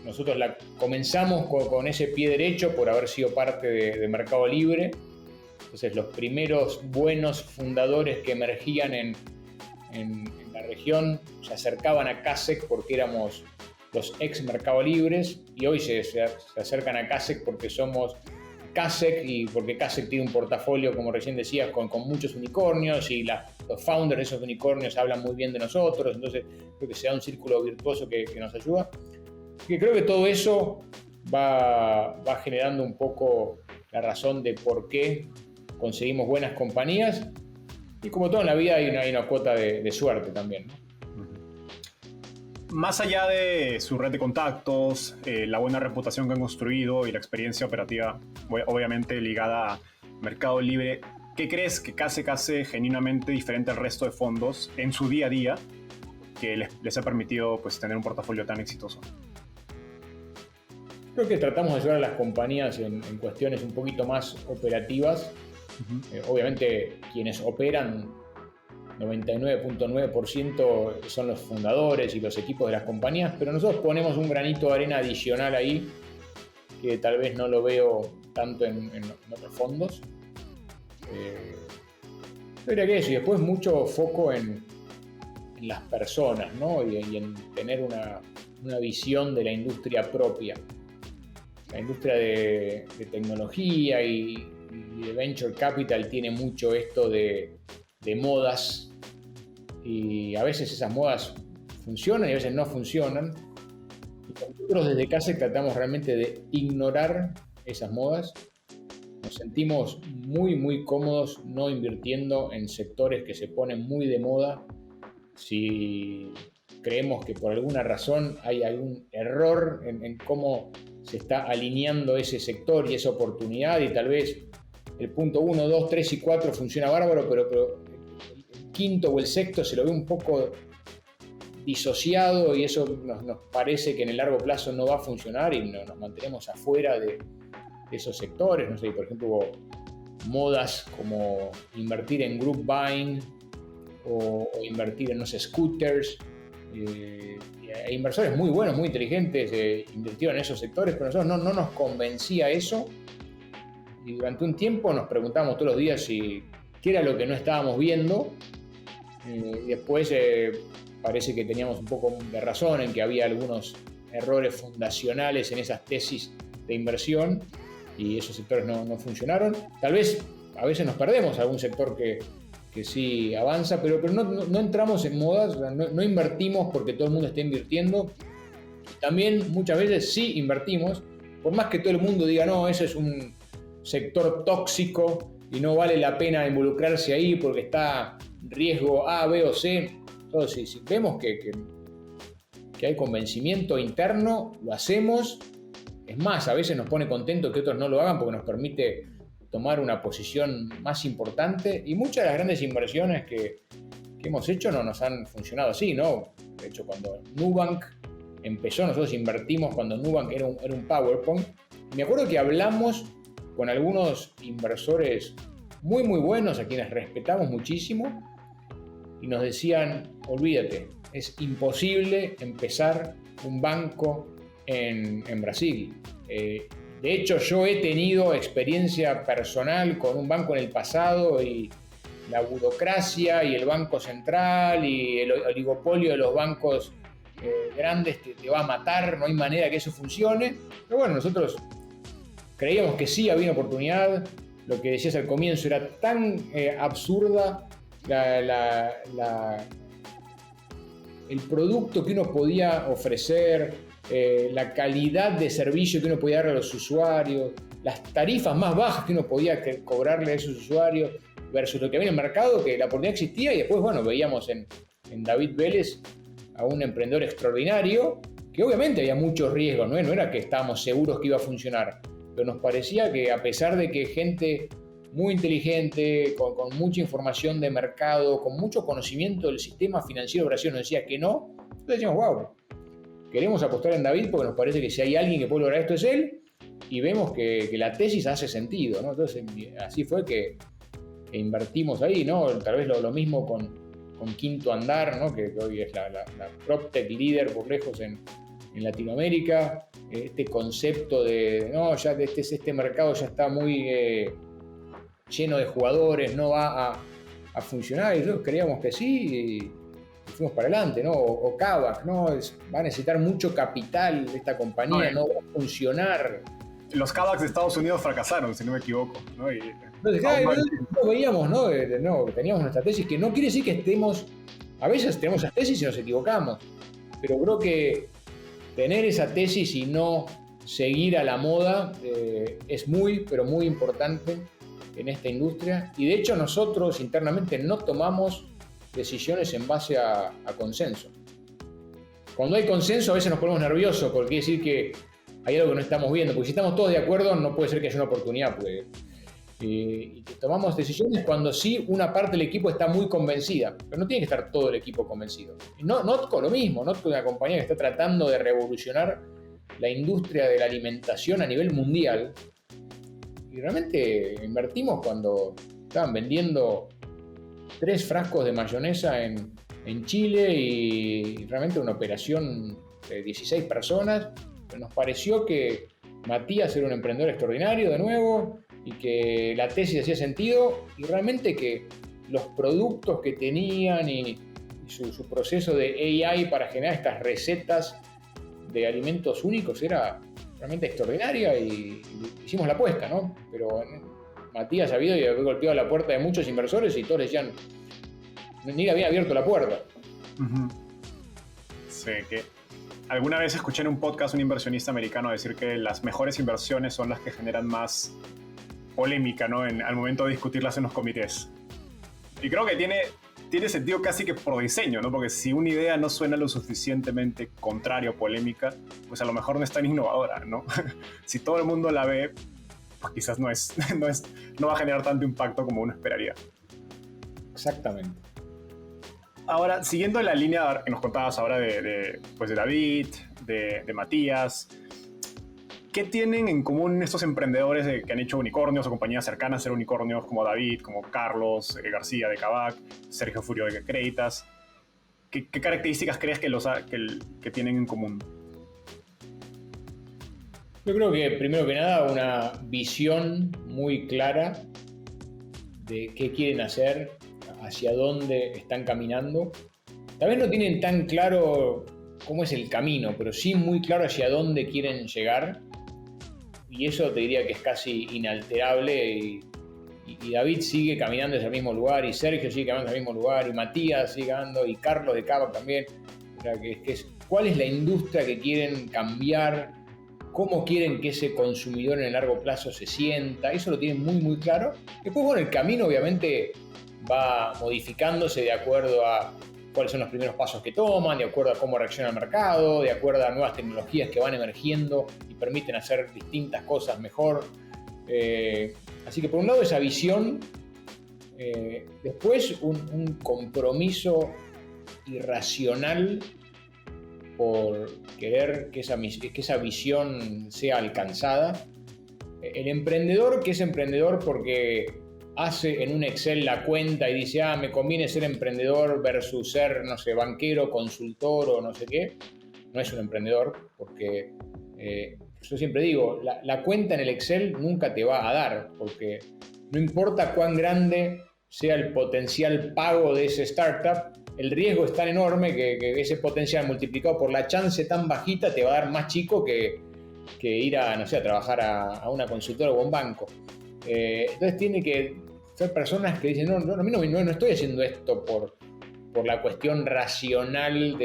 nosotros comenzamos con ese pie derecho por haber sido parte de Mercado Libre. Entonces los primeros buenos fundadores que emergían en la región se acercaban a CASEC porque éramos los ex Mercado Libres, y hoy se acercan a CASEC porque somos CASEC y porque CASEC tiene un portafolio, como recién decías, con muchos unicornios, y los founders de esos unicornios hablan muy bien de nosotros. Entonces creo que se da un círculo virtuoso que nos ayuda. Y creo que todo eso va generando un poco la razón de por qué conseguimos buenas compañías, y como todo en la vida hay una cuota de suerte también, ¿no? Más allá de su red de contactos, la buena reputación que han construido y la experiencia operativa, obviamente ligada a Mercado Libre, ¿qué crees que CASEC hace genuinamente diferente al resto de fondos en su día a día que les ha permitido, pues, tener un portafolio tan exitoso? Creo que tratamos de ayudar a las compañías en cuestiones un poquito más operativas. Obviamente quienes operan 99.9% son los fundadores y los equipos de las compañías, pero nosotros ponemos un granito de arena adicional ahí que tal vez no lo veo tanto en otros fondos. Yo diría que eso, y después mucho foco en las personas, ¿no? y en tener una visión de la industria propia. La industria de tecnología y de venture capital tiene mucho esto de modas, y a veces esas modas funcionan y a veces no funcionan. Y nosotros desde CASEC tratamos realmente de ignorar esas modas. Nos sentimos muy, muy cómodos no invirtiendo en sectores que se ponen muy de moda si creemos que por alguna razón hay algún error en cómo se está alineando ese sector y esa oportunidad, y tal vez el punto 1, 2, 3 y 4 funciona bárbaro, pero el quinto o el sexto se lo ve un poco disociado, y eso nos parece que en el largo plazo no va a funcionar y nos mantenemos afuera de esos sectores. No sé, por ejemplo, hubo modas como invertir en group buying o invertir en, no sé, scooters. Hay inversores muy buenos, muy inteligentes, invirtieron en esos sectores, pero a nosotros no nos convencía eso. Y durante un tiempo nos preguntábamos todos los días qué era lo que no estábamos viendo. Y después parece que teníamos un poco de razón en que había algunos errores fundacionales en esas tesis de inversión, y esos sectores no funcionaron. Tal vez a veces nos perdemos algún sector que sí avanza, pero no entramos en modas, no invertimos porque todo el mundo esté invirtiendo. También muchas veces sí invertimos, por más que todo el mundo diga, no, ese es un sector tóxico y no vale la pena involucrarse ahí porque está riesgo A, B o C. Entonces, si vemos que hay convencimiento interno, lo hacemos. Es más, a veces nos pone contento que otros no lo hagan porque nos permite tomar una posición más importante, y muchas de las grandes inversiones que hemos hecho no nos han funcionado así, ¿no? De hecho, cuando Nubank empezó, nosotros invertimos cuando Nubank era un PowerPoint. Me acuerdo que hablamos con algunos inversores muy, muy buenos, a quienes respetamos muchísimo, y nos decían, olvídate, es imposible empezar un banco en Brasil. De hecho, yo he tenido experiencia personal con un banco en el pasado y la burocracia y el Banco Central y el oligopolio de los bancos grandes te va a matar, no hay manera que eso funcione. Pero bueno, nosotros creíamos que sí había una oportunidad. Lo que decías al comienzo era tan absurda el producto que uno podía ofrecer, la calidad de servicio que uno podía darle a los usuarios, las tarifas más bajas que uno podía cobrarle a esos usuarios versus lo que había en el mercado, que la oportunidad existía. Y después, bueno, veíamos en David Vélez a un emprendedor extraordinario, que obviamente había muchos riesgos, ¿no? No era que estábamos seguros que iba a funcionar, pero nos parecía que, a pesar de que gente muy inteligente, con mucha información de mercado, con mucho conocimiento del sistema financiero de Brasil, nos decía que no, entonces decíamos, wow, queremos apostar en David porque nos parece que si hay alguien que puede lograr esto es él, y vemos que la tesis hace sentido, ¿no? Entonces así fue que invertimos ahí, ¿no? Tal vez lo mismo con Quinto Andar, ¿no? Que hoy es la PropTech líder por lejos en Latinoamérica. Este concepto de, no, ya este mercado ya está muy lleno de jugadores, no va a funcionar, y nosotros creíamos que sí, y fuimos para adelante, ¿no? O Kavak, ¿no? Va a necesitar mucho capital esta compañía, no va a funcionar. Los Kavaks de Estados Unidos fracasaron, si no me equivoco, ¿no? Entonces, no veíamos, ¿no? Teníamos nuestra tesis, que no quiere decir que estemos, a veces tenemos esas tesis y nos equivocamos, pero creo que tener esa tesis y no seguir a la moda es muy, pero muy importante en esta industria. Y de hecho nosotros internamente no tomamos decisiones en base a consenso. Cuando hay consenso a veces nos ponemos nerviosos porque quiere decir que hay algo que no estamos viendo, porque si estamos todos de acuerdo no puede ser que haya una oportunidad. Y tomamos decisiones cuando sí una parte del equipo está muy convencida, pero no tiene que estar todo el equipo convencido. Y Notco lo mismo, Notco es una compañía que está tratando de revolucionar la industria de la alimentación a nivel mundial, y realmente invertimos cuando estaban vendiendo 3 frascos de mayonesa en Chile, y realmente una operación de 16 personas. Nos pareció que Matías era un emprendedor extraordinario de nuevo, y que la tesis hacía sentido, y realmente que los productos que tenían y su proceso de AI para generar estas recetas de alimentos únicos era realmente extraordinaria, y hicimos la apuesta, ¿no? Pero Matías había golpeado la puerta de muchos inversores y todos le decían, ni le había abierto la puerta. Uh-huh. Sí, que alguna vez escuché en un podcast un inversionista americano decir que las mejores inversiones son las que generan más polémica, ¿no? Al momento de discutirlas en los comités. Y creo que tiene sentido casi que por diseño, ¿no? Porque si una idea no suena lo suficientemente contraria o polémica, pues a lo mejor no es tan innovadora, ¿no? Si todo el mundo la ve, pues quizás no va a generar tanto impacto como uno esperaría. Exactamente. Ahora, siguiendo la línea que nos contabas ahora de David, de Matías, ¿qué tienen en común estos emprendedores que han hecho unicornios o compañías cercanas a ser unicornios, como David, como Carlos García de Kavak, Sergio Furio de Creditas? ¿Qué características crees que tienen en común? Yo creo que, primero que nada, una visión muy clara de qué quieren hacer, hacia dónde están caminando. Tal vez no tienen tan claro cómo es el camino, pero sí muy claro hacia dónde quieren llegar. Y eso te diría que es casi inalterable, y David sigue caminando hacia el mismo lugar, y Sergio sigue caminando hacia el mismo lugar, y Matías sigue caminando, y Carlos de Kavak también. O sea, ¿cuál es la industria que quieren cambiar? ¿Cómo quieren que ese consumidor en el largo plazo se sienta? Eso lo tienen muy, muy claro. Después, bueno, el camino obviamente va modificándose de acuerdo a cuáles son los primeros pasos que toman, de acuerdo a cómo reacciona el mercado, de acuerdo a nuevas tecnologías que van emergiendo y permiten hacer distintas cosas mejor. Así que por un lado esa visión, después un compromiso irracional por querer que esa visión sea alcanzada. El emprendedor que es emprendedor porque hace en un Excel la cuenta y dice, me conviene ser emprendedor versus ser, no sé, banquero, consultor o no sé qué, no es un emprendedor, porque yo siempre digo, la cuenta en el Excel nunca te va a dar, porque no importa cuán grande sea el potencial pago de ese startup, el riesgo es tan enorme que ese potencial multiplicado por la chance tan bajita te va a dar más chico que ir a, no sé, a trabajar a una consultora o a un banco. Entonces tiene que ser personas que dicen, no, a mí no estoy haciendo esto por la cuestión racional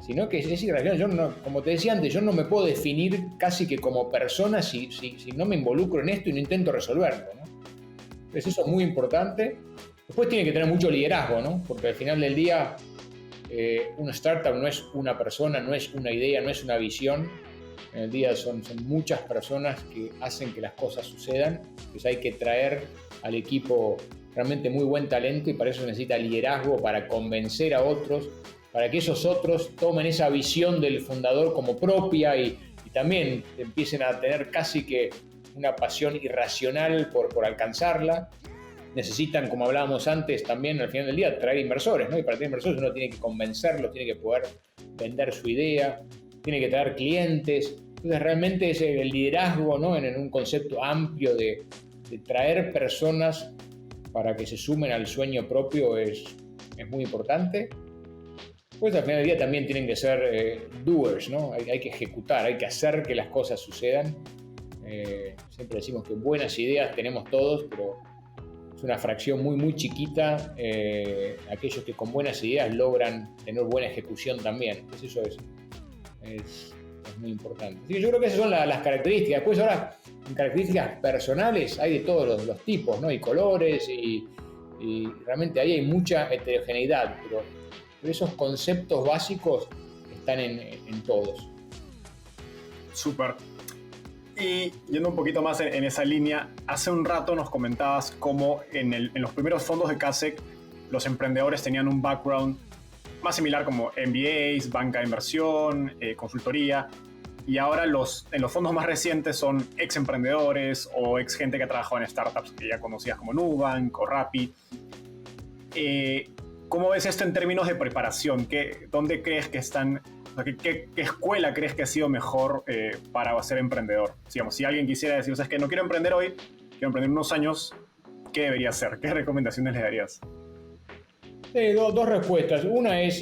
sino que es irracional. Yo no, como te decía antes, yo no me puedo definir casi que como persona si no me involucro en esto y no intento resolverlo, ¿no? Entonces eso es muy importante. Después tiene que tener mucho liderazgo, ¿no? Porque al final del día una startup no es una persona, no es una idea, no es una visión. En el día son muchas personas que hacen que las cosas sucedan. Entonces hay que traer al equipo realmente muy buen talento y para eso se necesita liderazgo, para convencer a otros, para que esos otros tomen esa visión del fundador como propia y también empiecen a tener casi que una pasión irracional por alcanzarla. Necesitan, como hablábamos antes, también al final del día traer inversores, ¿no? Y para traer inversores uno tiene que convencerlos, tiene que poder vender su idea, tiene que traer clientes. Entonces realmente es el liderazgo, ¿no? En un concepto amplio de traer personas para que se sumen al sueño propio es muy importante. Pues al final del día también tienen que ser doers, ¿no? Hay que ejecutar, hay que hacer que las cosas sucedan. Siempre decimos que buenas ideas tenemos todos, pero es una fracción muy, muy chiquita aquellos que con buenas ideas logran tener buena ejecución también. Entonces eso es muy importante. Así que yo creo que esas son las características. Después ahora, en características personales hay de todos los tipos, ¿no? Y colores y realmente ahí hay mucha heterogeneidad, pero esos conceptos básicos están en todos. Súper. Y yendo un poquito más en esa línea, hace un rato nos comentabas cómo en los primeros fondos de Kasek los emprendedores tenían un background más similar como MBAs, banca de inversión, consultoría, y ahora en los fondos más recientes son ex emprendedores o ex gente que ha trabajado en startups que ya conocías como Nubank o Rappi. ¿Cómo ves esto en términos de preparación? ¿Dónde crees que están? ¿Qué escuela crees que ha sido mejor para ser emprendedor? Digamos, si alguien quisiera decir, o sea, es que no quiero emprender hoy, quiero emprender en unos años, ¿qué debería hacer? ¿Qué recomendaciones le darías? Dos respuestas. Una es,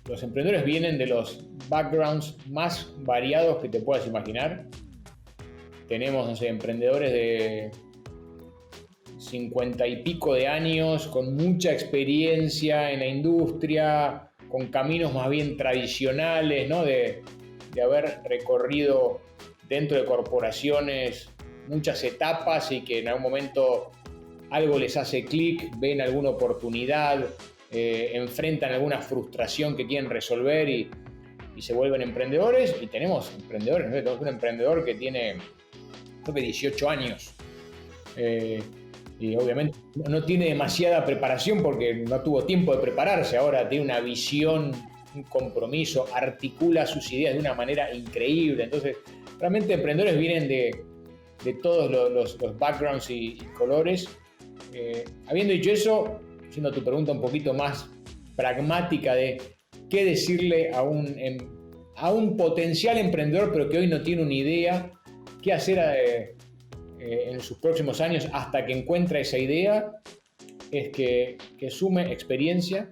los emprendedores vienen de los backgrounds más variados que te puedas imaginar. Tenemos, no sé, emprendedores de 50 y pico de años, con mucha experiencia en la industria, con caminos más bien tradicionales, ¿no? De haber recorrido dentro de corporaciones muchas etapas y que en algún momento algo les hace clic, ven alguna oportunidad, enfrentan alguna frustración que quieren resolver y se vuelven emprendedores. Y tenemos emprendedores, ¿no? Tenemos un emprendedor que tiene, creo que 18 años. Y obviamente no tiene demasiada preparación porque no tuvo tiempo de prepararse. Ahora tiene una visión, un compromiso, articula sus ideas de una manera increíble. Entonces, realmente emprendedores vienen de todos los backgrounds y colores. Habiendo dicho eso, siendo tu pregunta un poquito más pragmática de qué decirle a un potencial emprendedor pero que hoy no tiene una idea, qué hacer en sus próximos años hasta que encuentre esa idea, es que sume experiencia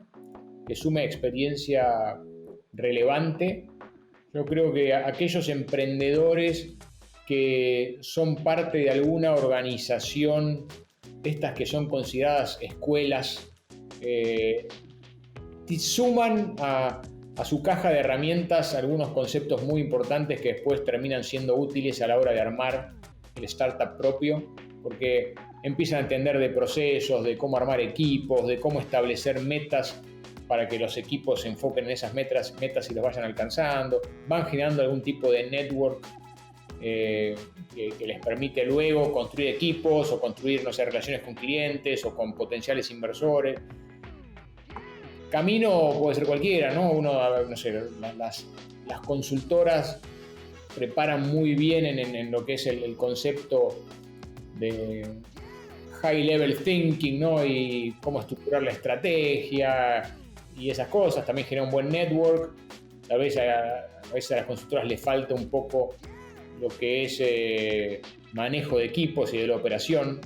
relevante. Yo creo que aquellos emprendedores que son parte de alguna organización, estas que son consideradas escuelas, suman a su caja de herramientas algunos conceptos muy importantes que después terminan siendo útiles a la hora de armar el startup propio, porque empiezan a entender de procesos, de cómo armar equipos, de cómo establecer metas para que los equipos se enfoquen en esas metas y los vayan alcanzando, van generando algún tipo de network que les permite luego construir equipos o construir, no sé, relaciones con clientes o con potenciales inversores. Camino puede ser cualquiera, ¿no? No sé, las consultoras preparan muy bien en lo que es el concepto de high level thinking, ¿no? Y cómo estructurar la estrategia y esas cosas. También genera un buen network. Tal vez a veces a las consultoras les falta un poco lo que es manejo de equipos y de la operación,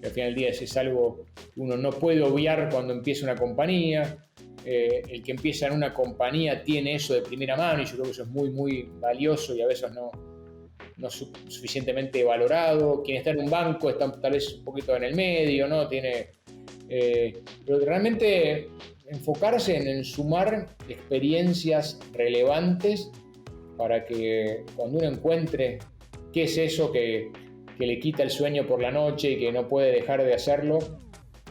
que al final del día es algo que uno no puede obviar cuando empieza una compañía. El que empieza en una compañía tiene eso de primera mano y yo creo que eso es muy, muy valioso y a veces no suficientemente valorado. Quien está en un banco está tal vez un poquito en el medio, ¿no? Pero realmente enfocarse en sumar experiencias relevantes para que cuando uno encuentre qué es eso que le quita el sueño por la noche y que no puede dejar de hacerlo,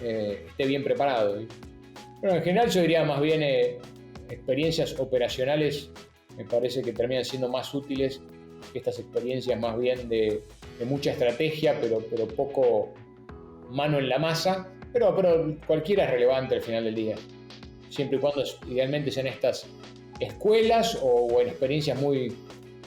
esté bien preparado. Bueno, en general yo diría más bien experiencias operacionales me parece que terminan siendo más útiles que estas experiencias más bien de mucha estrategia, pero poco mano en la masa, pero cualquiera es relevante al final del día, siempre y cuando idealmente sean estas escuelas o en experiencias muy,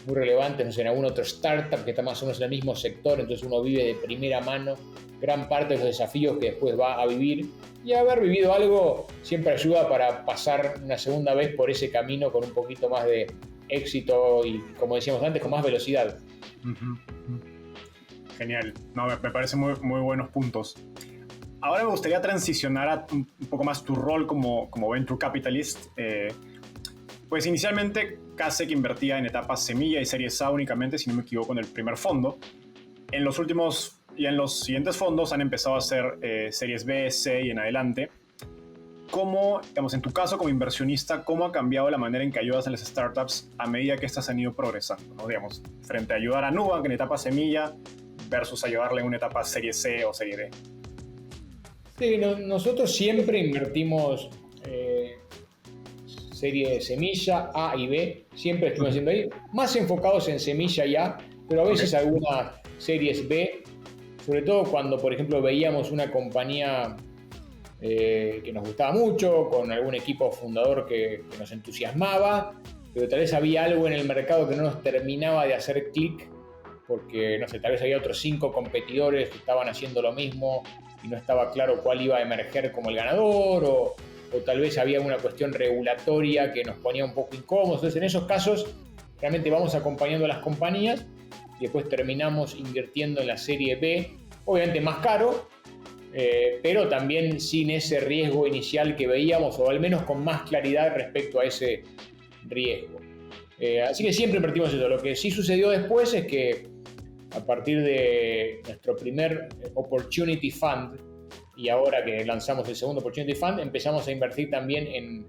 muy relevantes, no sé, en algún otro startup que está más o menos en el mismo sector, entonces uno vive de primera mano gran parte de los desafíos que después va a vivir, y haber vivido algo siempre ayuda para pasar una segunda vez por ese camino con un poquito más de éxito y, como decíamos antes, con más velocidad. Genial, no, me parecen muy, muy buenos puntos. Ahora me gustaría transicionar a un poco más tu rol como Venture Capitalist. Pues inicialmente Kasek invertía en etapas semilla y series A únicamente, si no me equivoco, en el primer fondo. En los últimos y en los siguientes fondos han empezado a hacer series B, C y en adelante. ¿Cómo, digamos, en tu caso como inversionista, cómo ha cambiado la manera en que ayudas a las startups a medida que estas han ido progresando, ¿no? Digamos, frente a ayudar a Nubank en etapa semilla versus ayudarle en una etapa serie C o serie D? Sí, nosotros siempre invertimos serie semilla A y B, siempre estuvimos haciendo ahí, más enfocados en semilla y A, pero a veces algunas series B, sobre todo cuando, por ejemplo, veíamos una compañía que nos gustaba mucho, con algún equipo fundador que nos entusiasmaba, pero tal vez había algo en el mercado que no nos terminaba de hacer clic, porque, no sé, tal vez había otros 5 competidores que estaban haciendo lo mismo y no estaba claro cuál iba a emerger como el ganador, o tal vez había una cuestión regulatoria que nos ponía un poco incómodos. Entonces, en esos casos, realmente vamos acompañando a las compañías y después terminamos invirtiendo en la serie B, obviamente más caro, pero también sin ese riesgo inicial que veíamos, o al menos con más claridad respecto a ese riesgo. Así que siempre invertimos eso. Lo que sí sucedió después es que a partir de nuestro primer Opportunity Fund y ahora que lanzamos el segundo Opportunity Fund, empezamos a invertir también en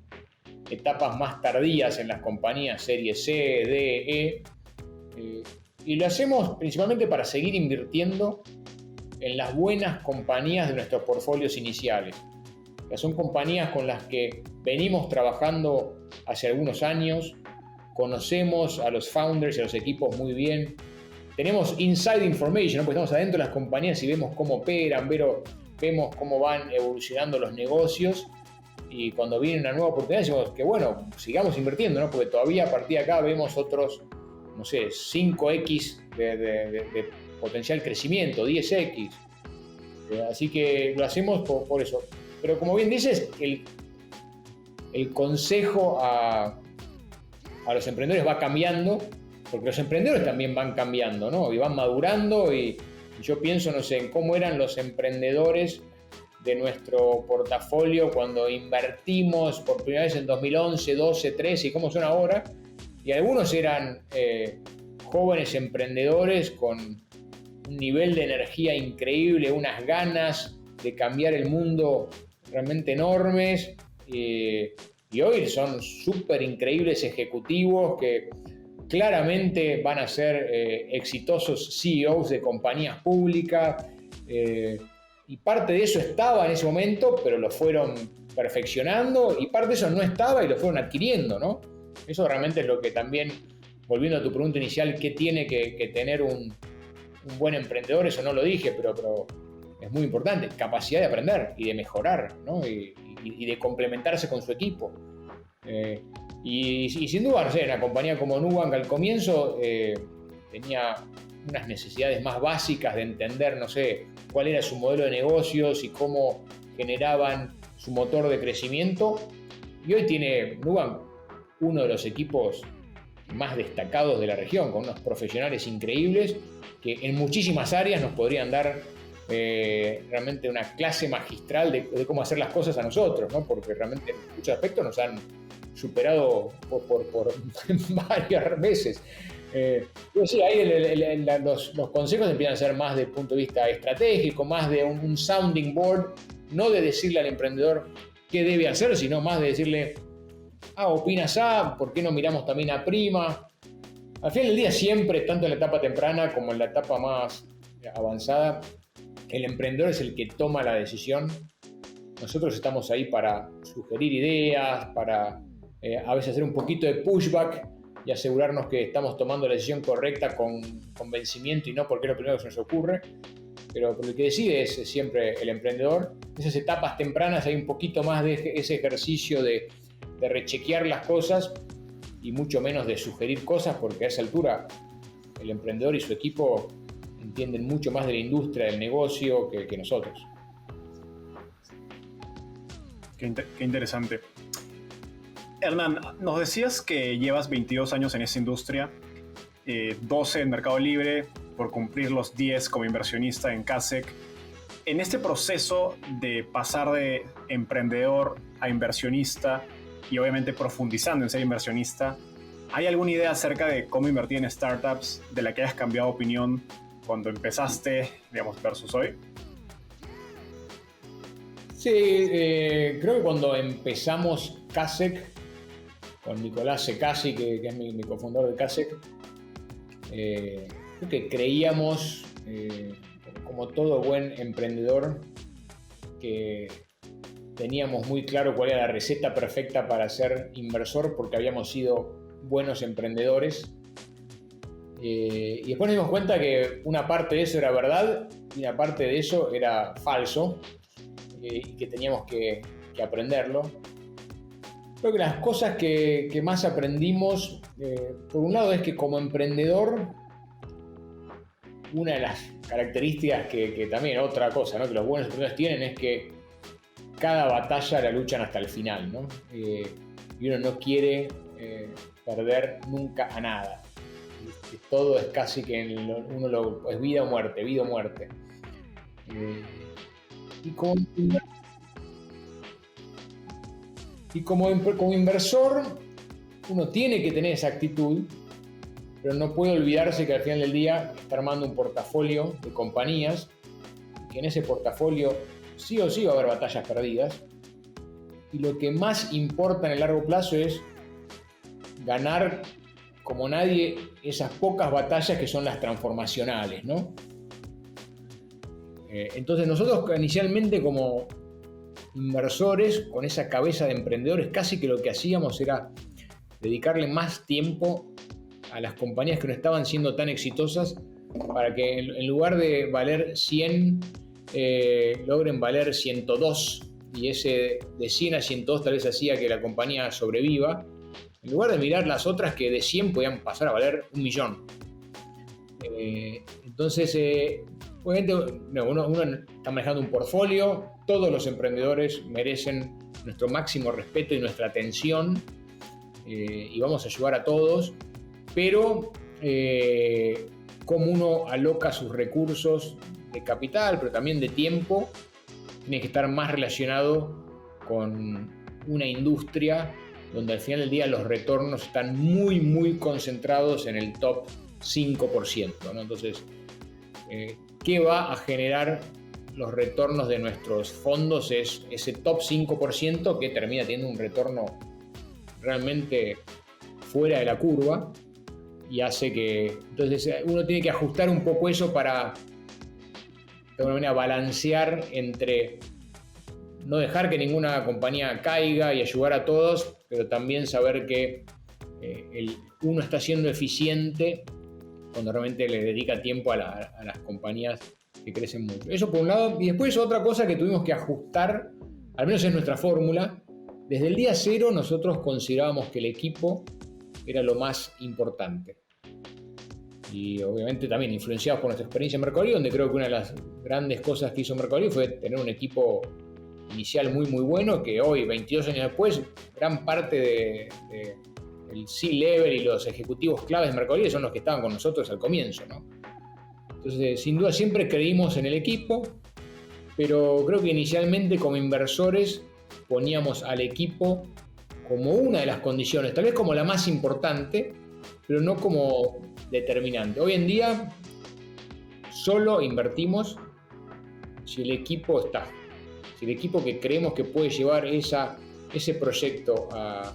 etapas más tardías en las compañías serie C, D, E. Y lo hacemos principalmente para seguir invirtiendo en las buenas compañías de nuestros portfolios iniciales. Que son compañías con las que venimos trabajando hace algunos años, conocemos a los founders y a los equipos muy bien, tenemos inside information, ¿no? Porque estamos adentro de las compañías y vemos cómo operan, vemos cómo van evolucionando los negocios, y cuando viene una nueva oportunidad decimos que bueno, sigamos invirtiendo, ¿no? Porque todavía a partir de acá vemos otros, no sé, 5x de potencial crecimiento, 10x. Así que lo hacemos por eso. Pero como bien dices, el consejo a los emprendedores va cambiando, porque los emprendedores también van cambiando, ¿no? Y van madurando, y yo pienso, no sé, en cómo eran los emprendedores de nuestro portafolio cuando invertimos por primera vez en 2011, 12, 13 y cómo son ahora. Y algunos eran jóvenes emprendedores con un nivel de energía increíble, unas ganas de cambiar el mundo realmente enormes, y hoy son súper increíbles ejecutivos que claramente van a ser exitosos CEOs de compañías públicas, y parte de eso estaba en ese momento, pero lo fueron perfeccionando, y parte de eso no estaba y lo fueron adquiriendo, ¿no? Eso realmente es lo que también, volviendo a tu pregunta inicial, ¿qué tiene que tener un buen emprendedor? Eso no lo dije, pero es muy importante, capacidad de aprender y de mejorar, ¿no? Y de complementarse con su equipo. Y sin duda, no sé, una compañía como Nubank al comienzo tenía unas necesidades más básicas de entender, no sé, cuál era su modelo de negocios y cómo generaban su motor de crecimiento. Y hoy tiene Nubank uno de los equipos más destacados de la región, con unos profesionales increíbles que en muchísimas áreas nos podrían dar realmente una clase magistral de cómo hacer las cosas a nosotros, ¿no? Porque realmente en muchos aspectos nos han superado por varias veces. Pues sí, ahí los consejos empiezan a ser más desde el punto de vista estratégico, más de un sounding board, no de decirle al emprendedor qué debe hacer, sino más de decirle, opinas ¿por qué no miramos también a prima? Al final del día siempre, tanto en la etapa temprana como en la etapa más avanzada, el emprendedor es el que toma la decisión. Nosotros estamos ahí para sugerir ideas, para a veces hacer un poquito de pushback y asegurarnos que estamos tomando la decisión correcta con convencimiento y no porque es lo primero que se nos ocurre. Pero el que decide es siempre el emprendedor. En esas etapas tempranas hay un poquito más de ese ejercicio de rechequear las cosas y mucho menos de sugerir cosas, porque a esa altura el emprendedor y su equipo entienden mucho más de la industria, del negocio que nosotros. Qué interesante. Hernán, nos decías que llevas 22 años en esa industria, 12 en Mercado Libre, por cumplir los 10 como inversionista en Kasek. En este proceso de pasar de emprendedor a inversionista y obviamente profundizando en ser inversionista, ¿hay alguna idea acerca de cómo invertir en startups de la que hayas cambiado opinión cuando empezaste, digamos, versus hoy? Sí, creo que cuando empezamos Kasek, con Nicolás Secasi, que es mi cofundador de Kasek, creo que creíamos, como todo buen emprendedor, que teníamos muy claro cuál era la receta perfecta para ser inversor, porque habíamos sido buenos emprendedores. Y después nos dimos cuenta que una parte de eso era verdad y una parte de eso era falso, y que teníamos que aprenderlo. Creo que las cosas que más aprendimos, por un lado, es que como emprendedor, una de las características que también otra cosa, ¿no?, que los buenos emprendedores tienen, es que cada batalla la luchan hasta el final, ¿no? Y uno no quiere perder nunca a nada. Todo es casi que es vida o muerte, vida o muerte. Y como inversor, uno tiene que tener esa actitud, pero no puede olvidarse que al final del día está armando un portafolio de compañías, que en ese portafolio sí o sí va a haber batallas perdidas, y lo que más importa en el largo plazo es ganar como nadie esas pocas batallas que son las transformacionales, ¿no? Entonces nosotros inicialmente, como inversores, con esa cabeza de emprendedores, casi que lo que hacíamos era dedicarle más tiempo a las compañías que no estaban siendo tan exitosas, para que en lugar de valer 100, logren valer 102, y ese de 100 a 102 tal vez hacía que la compañía sobreviva, en lugar de mirar las otras que de 100 podían pasar a valer 1.000.000. Entonces, obviamente, uno está manejando un portfolio. Todos los emprendedores merecen nuestro máximo respeto y nuestra atención, y vamos a ayudar a todos, pero cómo uno aloca sus recursos de capital, pero también de tiempo, tiene que estar más relacionado con una industria donde al final del día los retornos están muy, muy concentrados en el top 5%, ¿no? Entonces, ¿qué va a generar los retornos de nuestros fondos? Es ese top 5% que termina teniendo un retorno realmente fuera de la curva, y hace que, entonces, uno tiene que ajustar un poco eso para de alguna manera balancear entre no dejar que ninguna compañía caiga y ayudar a todos, pero también saber que uno está siendo eficiente cuando realmente le dedica tiempo a las compañías que crecen mucho. Eso por un lado. Y después otra cosa que tuvimos que ajustar, al menos en nuestra fórmula. Desde el día cero nosotros considerábamos que el equipo era lo más importante. Y obviamente también influenciados por nuestra experiencia en Mercado Libre, donde creo que una de las grandes cosas que hizo Mercado Libre fue tener un equipo inicial muy, muy bueno, que hoy, 22 años después, gran parte del C-Level y los ejecutivos claves de Mercado Libre son los que estaban con nosotros al comienzo, ¿no? Entonces, sin duda, siempre creímos en el equipo, pero creo que inicialmente como inversores poníamos al equipo como una de las condiciones, tal vez como la más importante, pero no como determinante. Hoy en día solo invertimos si el equipo está, si el equipo que creemos que puede llevar ese proyecto a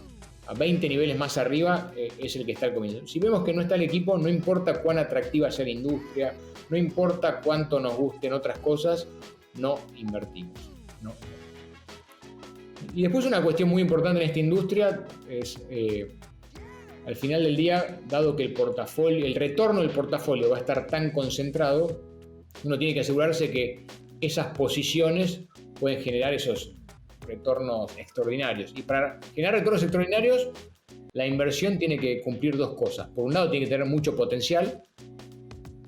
20 niveles más arriba es el que está al comienzo. Si vemos que no está el equipo, no importa cuán atractiva sea la industria, no importa cuánto nos gusten otras cosas, no invertimos. No. Y después una cuestión muy importante en esta industria es, al final del día, dado que el retorno del portafolio va a estar tan concentrado, uno tiene que asegurarse que esas posiciones pueden generar esos retornos extraordinarios. Y para generar retornos extraordinarios, la inversión tiene que cumplir dos cosas. Por un lado, tiene que tener mucho potencial.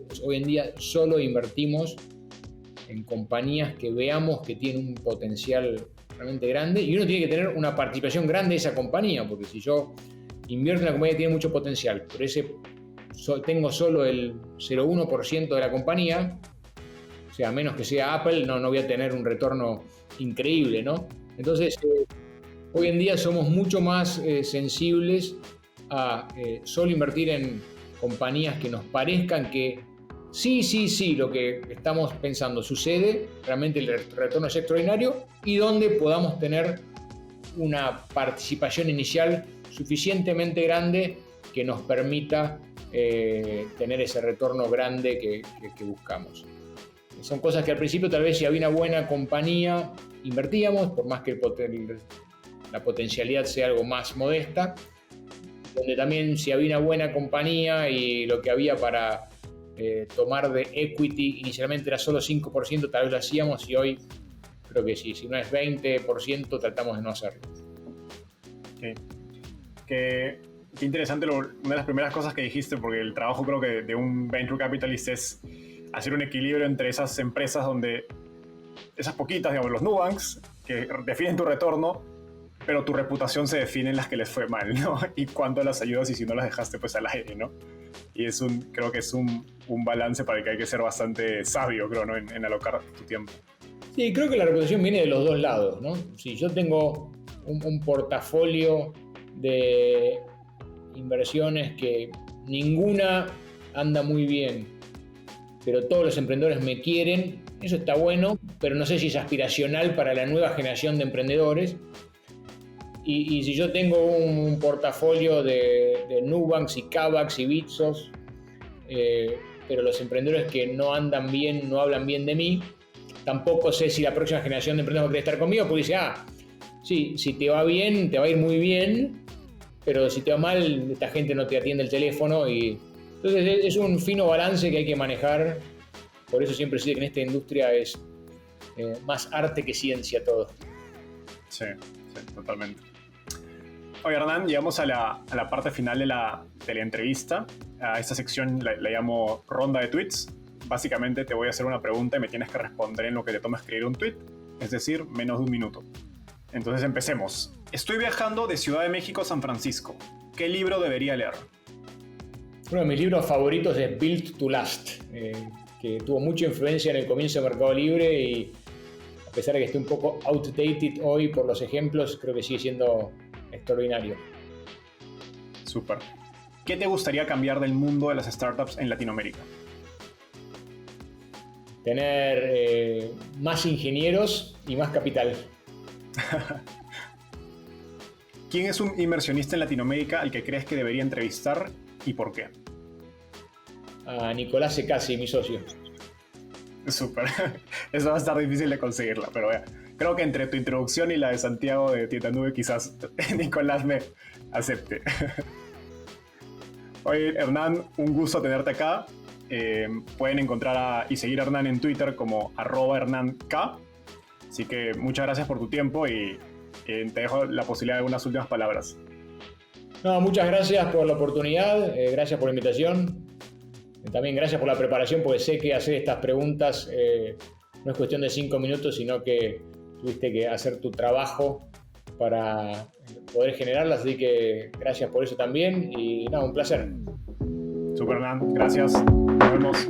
Pues hoy en día solo invertimos en compañías que veamos que tienen un potencial realmente grande, y uno tiene que tener una participación grande de esa compañía, porque si yo invierto en una compañía que tiene mucho potencial, pero tengo solo el 0,1% de la compañía, o sea, a menos que sea Apple, no voy a tener un retorno increíble, ¿no? Entonces, hoy en día somos mucho más sensibles a solo invertir en compañías que nos parezcan que sí, lo que estamos pensando sucede, realmente el retorno es extraordinario, y donde podamos tener una participación inicial suficientemente grande que nos permita tener ese retorno grande que buscamos. Son cosas que al principio tal vez si había una buena compañía invertíamos, por más que la potencialidad sea algo más modesta, donde también si había una buena compañía y lo que había para tomar de equity inicialmente era solo 5%, tal vez lo hacíamos, y hoy creo que sí, si no es 20%, tratamos de no hacerlo. Okay. Qué interesante, una de las primeras cosas que dijiste, porque el trabajo creo que de un venture capitalist es hacer un equilibrio entre esas empresas donde esas poquitas, digamos, los Nubanks, que definen tu retorno, pero tu reputación se define en las que les fue mal, ¿no? Y cuánto las ayudas y si no las dejaste pues al aire, ¿no? Y creo que es un balance para el que hay que ser bastante sabio, creo, ¿no? En alocar tu tiempo. Sí, creo que la reputación viene de los dos lados, ¿no? Si yo tengo un portafolio de inversiones que ninguna anda muy bien, pero todos los emprendedores me quieren, eso está bueno, pero no sé si es aspiracional para la nueva generación de emprendedores. Y si yo tengo un portafolio de Nubanks y Kavax y Bitsos, pero los emprendedores que no andan bien, no hablan bien de mí, tampoco sé si la próxima generación de emprendedores quiere estar conmigo, porque dice, sí, si te va bien, te va a ir muy bien, pero si te va mal, esta gente no te atiende el teléfono. Entonces es un fino balance que hay que manejar. Por eso siempre se dice que en esta industria es más arte que ciencia todo. Sí, totalmente. Oye, Hernán, llegamos a la parte final de la entrevista. A esta sección la llamo ronda de tweets. Básicamente te voy a hacer una pregunta y me tienes que responder en lo que te toma escribir un tweet, es decir, menos de un minuto. Entonces empecemos. Estoy viajando de Ciudad de México a San Francisco. ¿Qué libro debería leer? Uno de mis libros favoritos es Built to Last, que tuvo mucha influencia en el comienzo de Mercado Libre, y a pesar de que esté un poco outdated hoy por los ejemplos, creo que sigue siendo extraordinario. Súper. ¿Qué te gustaría cambiar del mundo de las startups en Latinoamérica? Tener más ingenieros y más capital. ¿Quién es un inversionista en Latinoamérica al que crees que debería entrevistar y por qué? A Nicolás Secasi, mi socio. Súper. Eso va a estar difícil de conseguirla, pero creo que entre tu introducción y la de Santiago de Tietanube quizás Nicolás me acepte. Oye, Hernán, un gusto tenerte acá. Pueden encontrar y seguir a Hernán en Twitter como @HernánK. Así que muchas gracias por tu tiempo y te dejo la posibilidad de unas últimas palabras. No, muchas gracias por la oportunidad, gracias por la invitación. También gracias por la preparación, porque sé que hacer estas preguntas no es cuestión de 5 minutos, sino que tuviste que hacer tu trabajo para poder generarlas, así que gracias por eso también y nada, un placer. Super, Hernán, gracias, nos vemos.